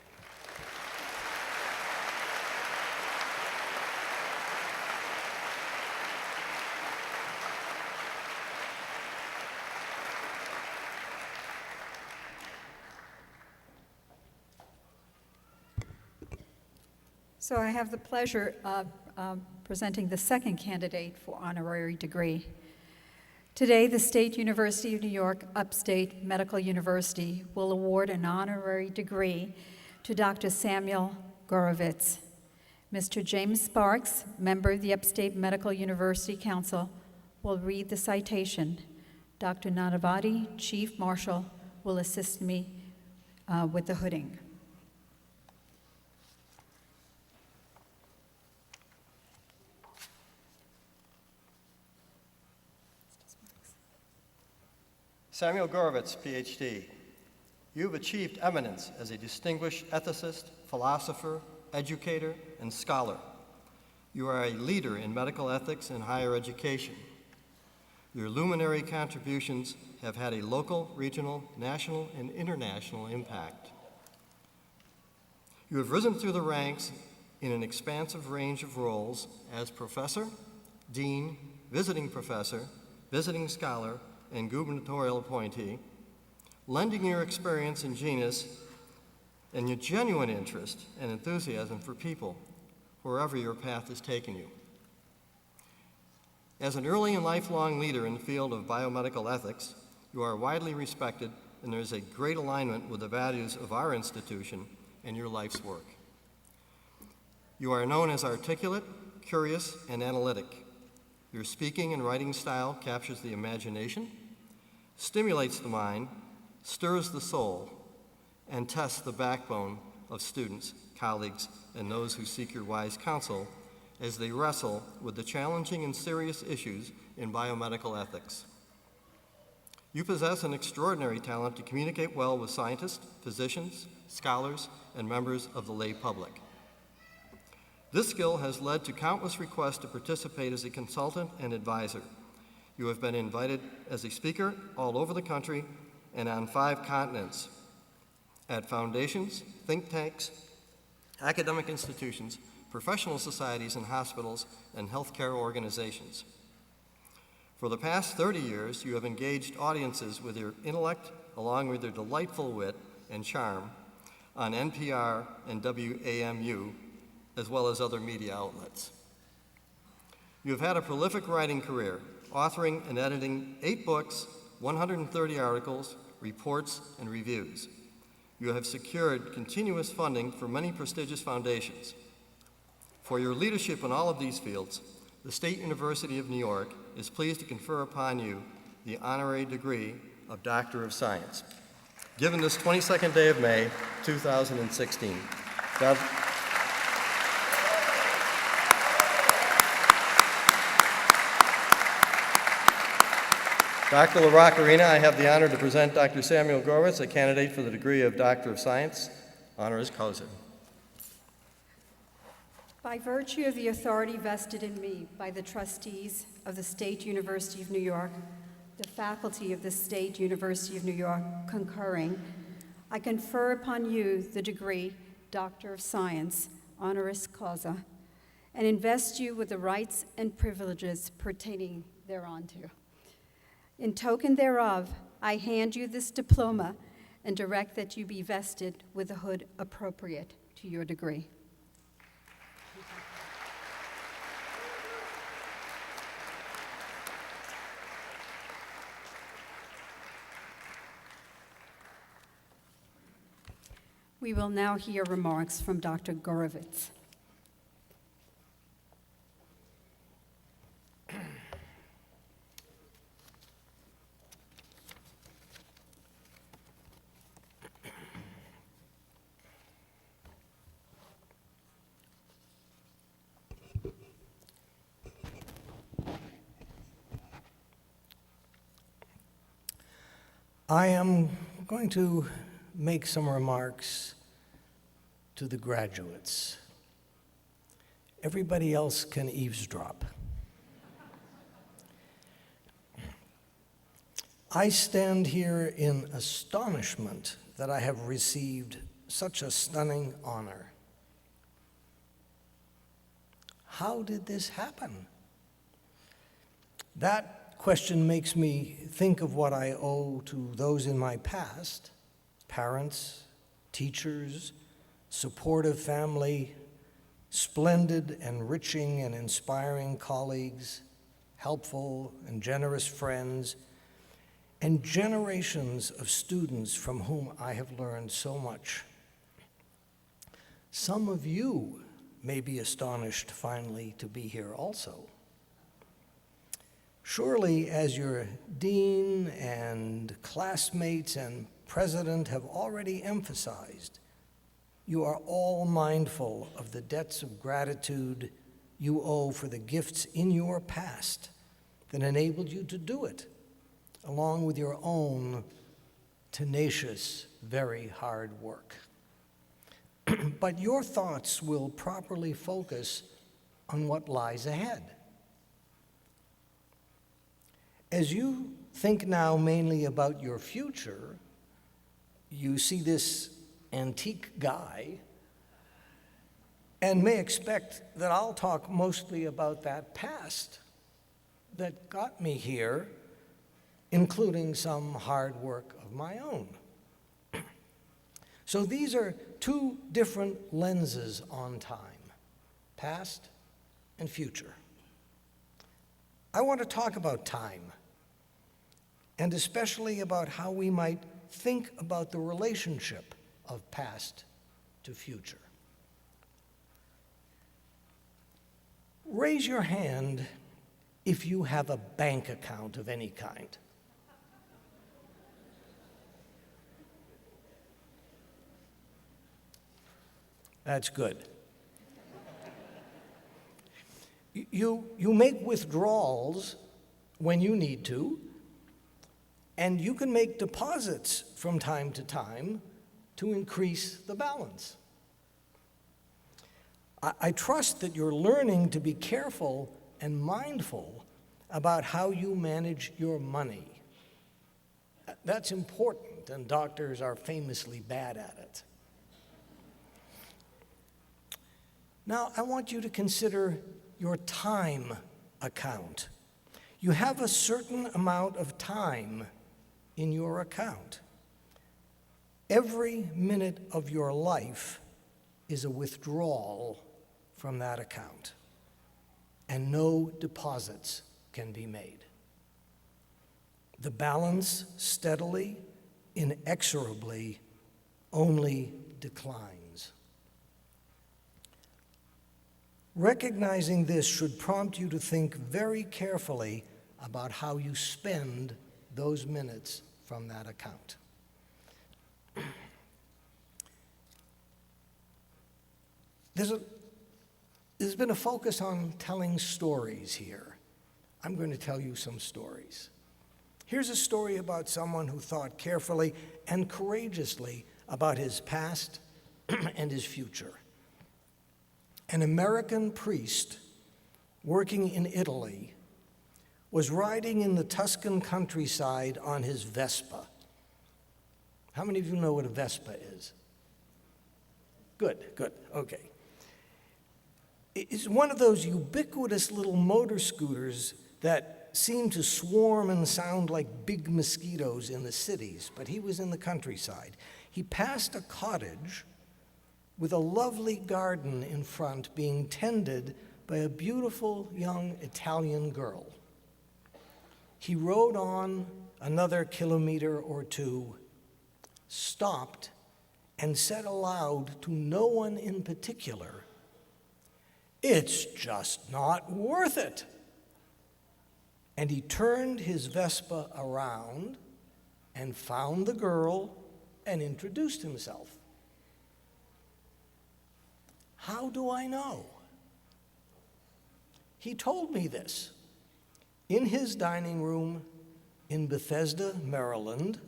So I have the pleasure of presenting the second candidate for honorary degree. Today, the State University of New York Upstate Medical University will award an honorary degree to Dr. Samuel Gorovitz. Mr. James Sparks, member of the Upstate Medical University Council, will read the citation. Dr. Nadavati, Chief Marshal, will assist me with the hooding. Samuel Gorovitz, PhD. You've achieved eminence as a distinguished ethicist, philosopher, educator, and scholar. You are a leader in medical ethics and higher education. Your luminary contributions have had a local, regional, national, and international impact. You have risen through the ranks in an expansive range of roles as professor, dean, visiting professor, visiting scholar, and gubernatorial appointee, lending your experience and genius and your genuine interest and enthusiasm for people wherever your path has taken you. As an early and lifelong leader in the field of biomedical ethics, you are widely respected, and there is a great alignment with the values of our institution and your life's work. You are known as articulate, curious, and analytic. Your speaking and writing style captures the imagination, stimulates the mind, stirs the soul, and tests the backbone of students, colleagues, and those who seek your wise counsel as they wrestle with the challenging and serious issues in biomedical ethics. You possess an extraordinary talent to communicate well with scientists, physicians, scholars, and members of the lay public. This skill has led to countless requests to participate as a consultant and advisor. You have been invited as a speaker all over the country and on 5 continents at foundations, think tanks, academic institutions, professional societies and hospitals, and healthcare organizations. For the past 30 years, you have engaged audiences with your intellect along with your delightful wit and charm on NPR and WAMU, as well as other media outlets. You have had a prolific writing career, authoring and editing 8 books, 130 articles, reports, and reviews. You have secured continuous funding for many prestigious foundations. For your leadership in all of these fields, the State University of New York is pleased to confer upon you the honorary degree of Doctor of Science, given this 22nd day of May, 2016. Dr. LaRoccarina, I have the honor to present Dr. Samuel Gorwitz, a candidate for the degree of Doctor of Science, honoris causa. By virtue of the authority vested in me by the trustees of the State University of New York, the faculty of the State University of New York concurring, I confer upon you the degree Doctor of Science, honoris causa, and invest you with the rights and privileges pertaining thereunto. In token thereof, I hand you this diploma and direct that you be vested with a hood appropriate to your degree. We will now hear remarks from Dr. Gorwitz. I am going to make some remarks to the graduates. Everybody else can eavesdrop. I stand here in astonishment that I have received such a stunning honor. How did this happen? That question makes me think of what I owe to those in my past, parents, teachers, supportive family, splendid, enriching, and inspiring colleagues, helpful and generous friends, and generations of students from whom I have learned so much. Some of you may be astonished finally to be here also. Surely, as your dean and classmates and president have already emphasized, you are all mindful of the debts of gratitude you owe for the gifts in your past that enabled you to do it, along with your own tenacious, very hard work. But your thoughts will properly focus on what lies ahead. As you think now mainly about your future, you see this antique guy and may expect that I'll talk mostly about that past that got me here, including some hard work of my own. So these are two different lenses on time, past and future. I want to talk about time, and especially about how we might think about the relationship of past to future. Raise your hand if you have a bank account of any kind. That's good. You make withdrawals when you need to, and you can make deposits from time to increase the balance. I trust that you're learning to be careful and mindful about how you manage your money. That's important, and doctors are famously bad at it. Now, I want you to consider your time account. You have a certain amount of time in your account. Every minute of your life is a withdrawal from that account, and no deposits can be made. The balance steadily inexorably only declines. Recognizing this should prompt you to think very carefully about how you spend those minutes from that account. There's been a focus on telling stories here. I'm going to tell you some stories. Here's a story about someone who thought carefully and courageously about his past and his future. An American priest working in Italy was riding in the Tuscan countryside on his Vespa. How many of you know what a Vespa is? Good, okay. It's one of those ubiquitous little motor scooters that seem to swarm and sound like big mosquitoes in the cities, but he was in the countryside. He passed a cottage with a lovely garden in front being tended by a beautiful young Italian girl. He rode on another kilometer or two, stopped, and said aloud to no one in particular, "It's just not worth it." And he turned his Vespa around and found the girl and introduced himself. How do I know? He told me this. In his dining room in Bethesda, Maryland,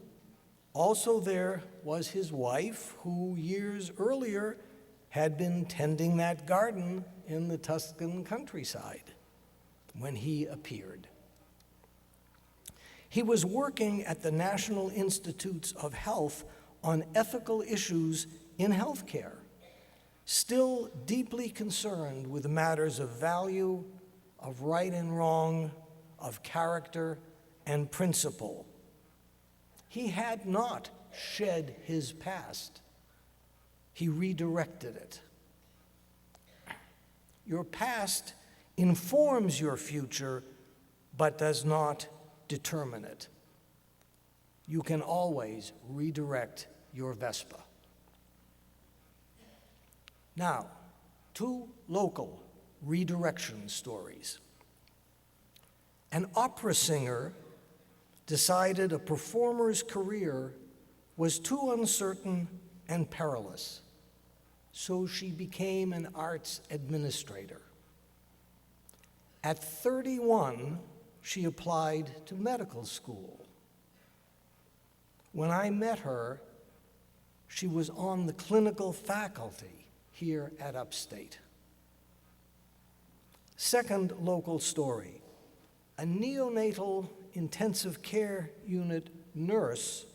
also there was his wife, who years earlier had been tending that garden in the Tuscan countryside when he appeared. He was working at the National Institutes of Health on ethical issues in healthcare, still deeply concerned with matters of value, of right and wrong, of character and principle. He had not shed his past. He redirected it. Your past informs your future, but does not determine it. You can always redirect your Vespa. Now, 2 local redirection stories. An opera singer decided a performer's career was too uncertain and perilous, so she became an arts administrator. At 31, she applied to medical school. When I met her, she was on the clinical faculty here at Upstate. Second local story. A neonatal intensive care unit nurse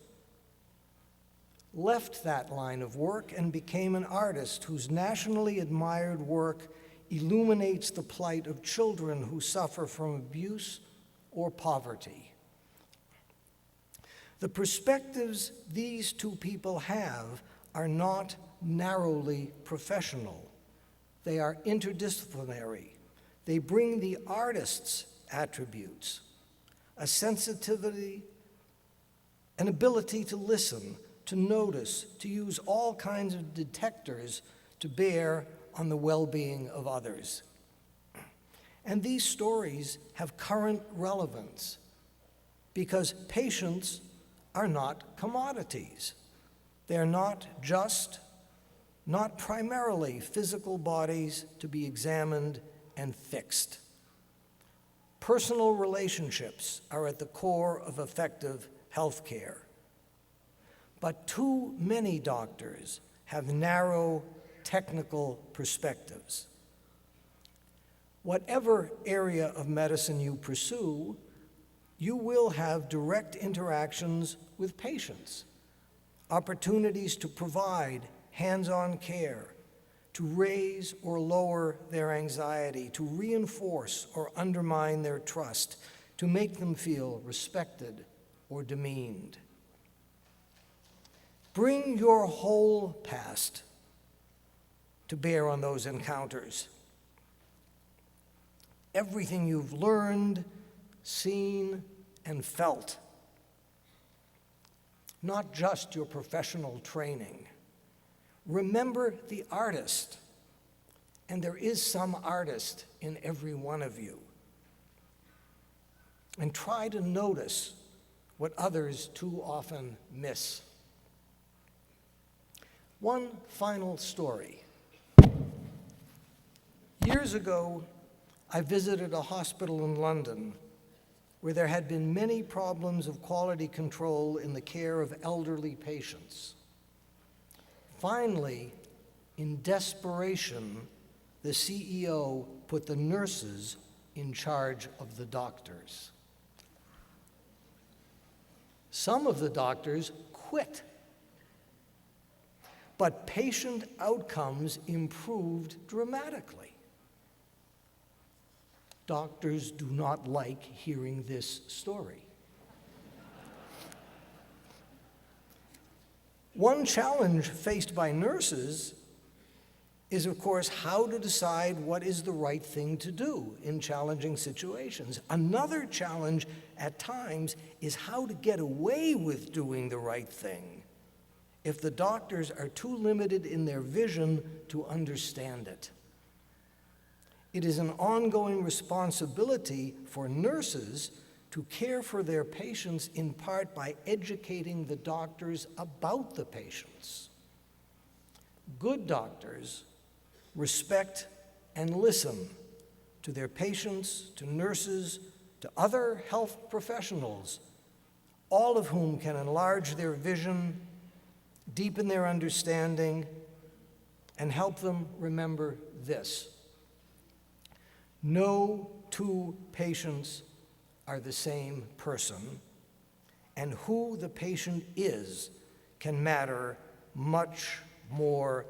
left that line of work and became an artist whose nationally admired work illuminates the plight of children who suffer from abuse or poverty. The perspectives these 2 people have are not narrowly professional. They are interdisciplinary. They bring the artist's attributes, a sensitivity, an ability to listen, to notice, to use all kinds of detectors to bear on the well-being of others. And these stories have current relevance because patients are not commodities. They're not primarily physical bodies to be examined and fixed. Personal relationships are at the core of effective health care. But too many doctors have narrow technical perspectives. Whatever area of medicine you pursue, you will have direct interactions with patients, opportunities to provide hands-on care, to raise or lower their anxiety, to reinforce or undermine their trust, to make them feel respected or demeaned. Bring your whole past to bear on those encounters. Everything you've learned, seen, and felt. not just your professional training. Remember the artist, and there is some artist in every one of you. And try to notice what others too often miss. One final story. Years ago, I visited a hospital in London where there had been many problems of quality control in the care of elderly patients. Finally, in desperation, the CEO put the nurses in charge of the doctors. Some of the doctors quit, but patient outcomes improved dramatically. Doctors do not like hearing this story. One challenge faced by nurses is, of course, how to decide what is the right thing to do in challenging situations. Another challenge at times is how to get away with doing the right thing if the doctors are too limited in their vision to understand it. It is an ongoing responsibility for nurses to care for their patients in part by educating the doctors about the patients. Good doctors respect and listen to their patients, to nurses, to other health professionals, all of whom can enlarge their vision, deepen their understanding, and help them remember this: no two patients are the same person, and who the patient is can matter much more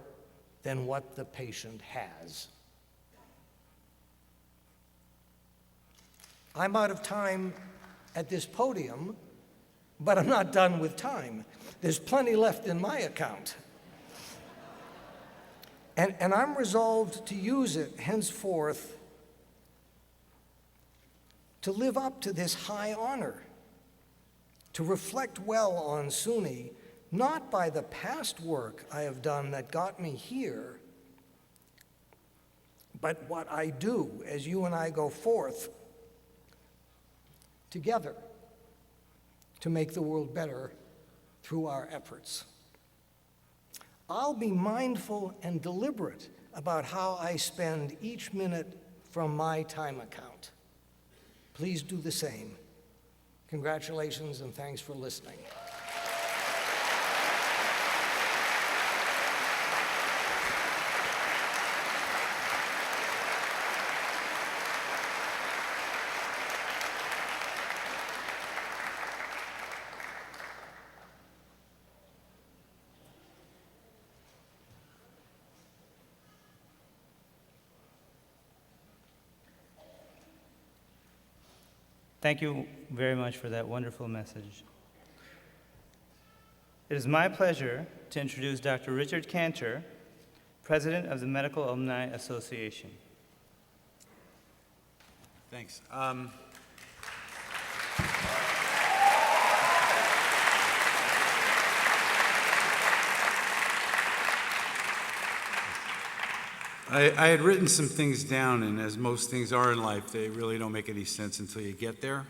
than what the patient has. I'm out of time at this podium, but I'm not done with time. There's plenty left in my account. And I'm resolved to use it henceforth to live up to this high honor, to reflect well on SUNY, not by the past work I have done that got me here, but what I do as you and I go forth together to make the world better through our efforts. I'll be mindful and deliberate about how I spend each minute from my time account. Please do the same. Congratulations and thanks for listening. Thank you very much for that wonderful message. It is my pleasure to introduce Dr. Richard Cantor, President of the Medical Alumni Association. Thanks. I had written some things down, and as most things are in life, they really don't make any sense until you get there.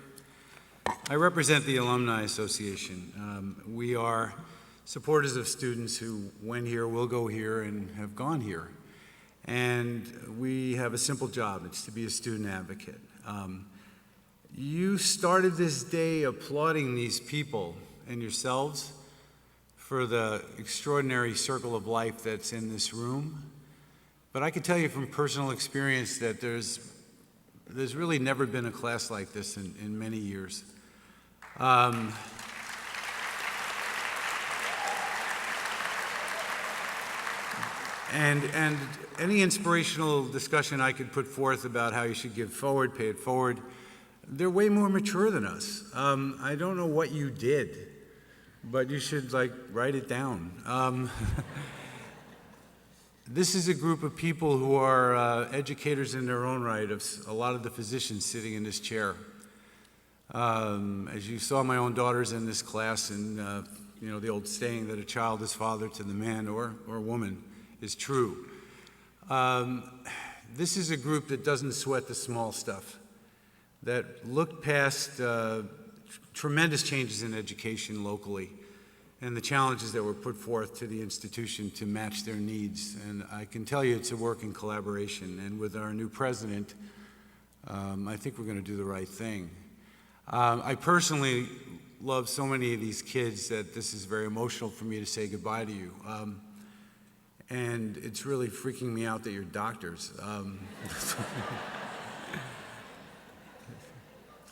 I represent the Alumni Association. We are supporters of students who went here, will go here, and have gone here. And we have a simple job. It's to be a student advocate. You started this day applauding these people and yourselves for the extraordinary circle of life that's in this room. But I can tell you from personal experience that there's really never been a class like this in many years. And any inspirational discussion I could put forth about how you should give forward, pay it forward, they're way more mature than us. I don't know what you did, but you should write it down. This is a group of people who are educators in their own right, of a lot of the physicians sitting in this chair. As you saw, my own daughter's in this class, and the old saying that a child is father to the man or woman is true. This is a group that doesn't sweat the small stuff, that looked past tremendous changes in education locally and the challenges that were put forth to the institution to match their needs. And I can tell you it's a work in collaboration. And with our new president, I think we're going to do the right thing. I personally love so many of these kids that this is very emotional for me to say goodbye to you. And it's really freaking me out that you're doctors.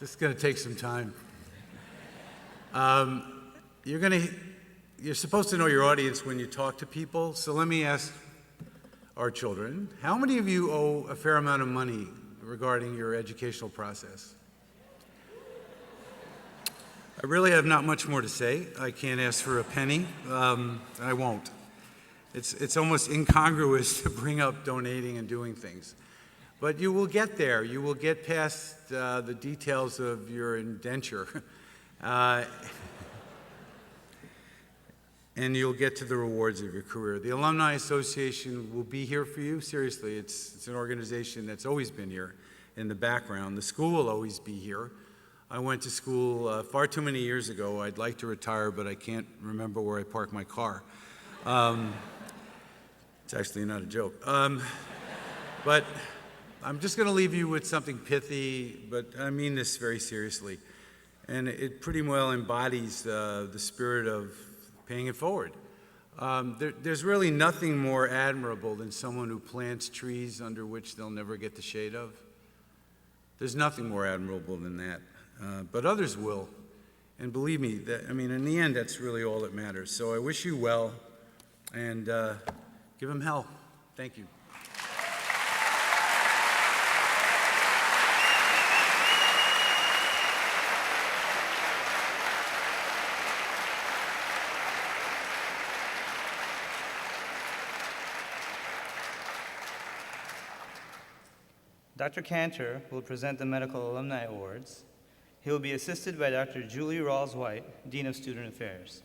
This is going to take some time. You're supposed to know your audience when you talk to people, so let me ask our children, how many of you owe a fair amount of money regarding your educational process? I really have not much more to say. I can't ask for a penny. I won't. It's almost incongruous to bring up donating and doing things. But you will get there. You will get past the details of your indenture. And you'll get to the rewards of your career. The Alumni Association will be here for you. Seriously, it's an organization that's always been here in the background. The school will always be here. I went to school far too many years ago. I'd like to retire, but I can't remember where I parked my car. It's actually not a joke. But I'm just going to leave you with something pithy, but I mean this very seriously. And it pretty well embodies the spirit of paying it forward. There's really nothing more admirable than someone who plants trees under which they'll never get the shade of. There's nothing more admirable than that. But others will. And believe me, in the end, that's really all that matters. So I wish you well, and give them hell. Thank you. Dr. Cantor will present the Medical Alumni Awards. He will be assisted by Dr. Julie Rawls-White, Dean of Student Affairs.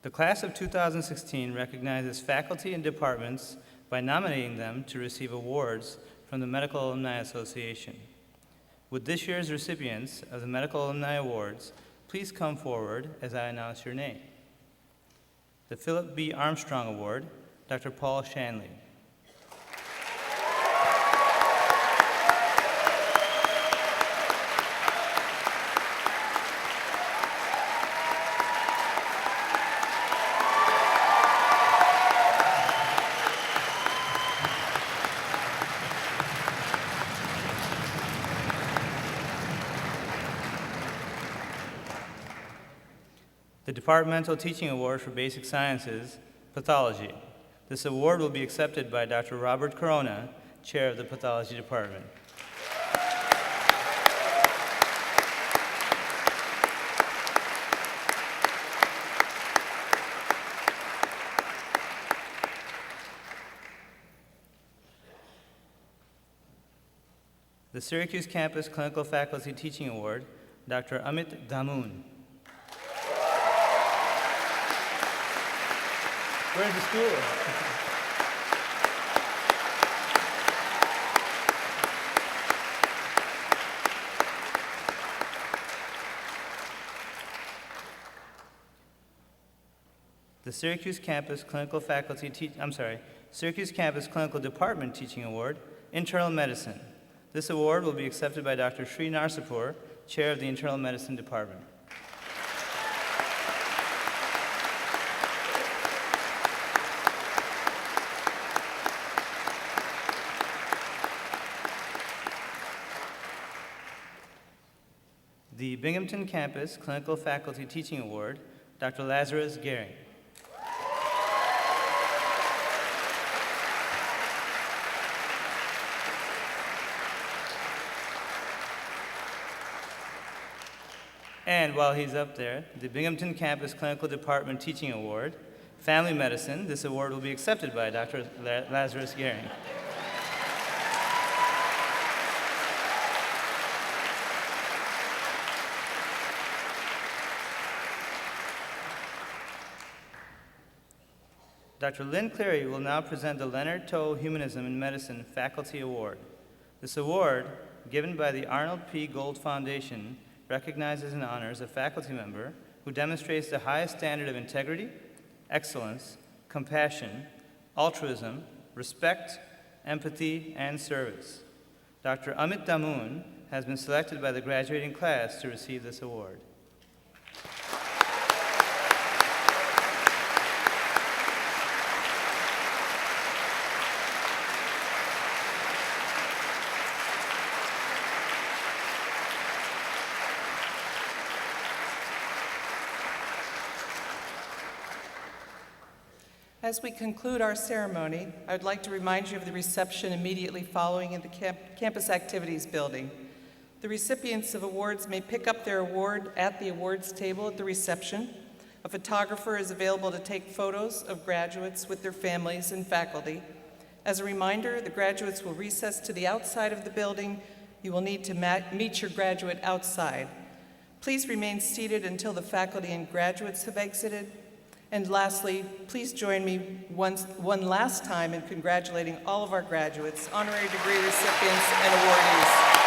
The class of 2016 recognizes faculty and departments by nominating them to receive awards from the Medical Alumni Association. Would this year's recipients of the Medical Alumni Awards please come forward as I announce your name? The Philip B. Armstrong Award, Dr. Paul Shanley. The Departmental Teaching Award for Basic Sciences, Pathology. This award will be accepted by Dr. Robert Corona, Chair of the Pathology Department. The Syracuse Campus Clinical Faculty Teaching Award, Dr. Amit Damoon. Where's the school? The Syracuse Campus Clinical Syracuse Campus Clinical Department Teaching Award, Internal Medicine. This award will be accepted by Dr. Sri Narsapur, Chair of the Internal Medicine Department. The Binghamton Campus Clinical Faculty Teaching Award, Dr. Lazarus Gehring. And while he's up there, the Binghamton Campus Clinical Department Teaching Award, Family Medicine. This award will be accepted by Dr. Lazarus Gehring. Dr. Lynn Cleary will now present the Leonard Toe Humanism in Medicine Faculty Award. This award, given by the Arnold P. Gold Foundation, recognizes and honors a faculty member who demonstrates the highest standard of integrity, excellence, compassion, altruism, respect, empathy, and service. Dr. Amit Damoon has been selected by the graduating class to receive this award. As we conclude our ceremony, I would like to remind you of the reception immediately following in the Campus Activities Building. The recipients of awards may pick up their award at the awards table at the reception. A photographer is available to take photos of graduates with their families and faculty. As a reminder, the graduates will recess to the outside of the building. You will need to meet your graduate outside. Please remain seated until the faculty and graduates have exited. And lastly, please join me one last time in congratulating all of our graduates, honorary degree recipients, and awardees.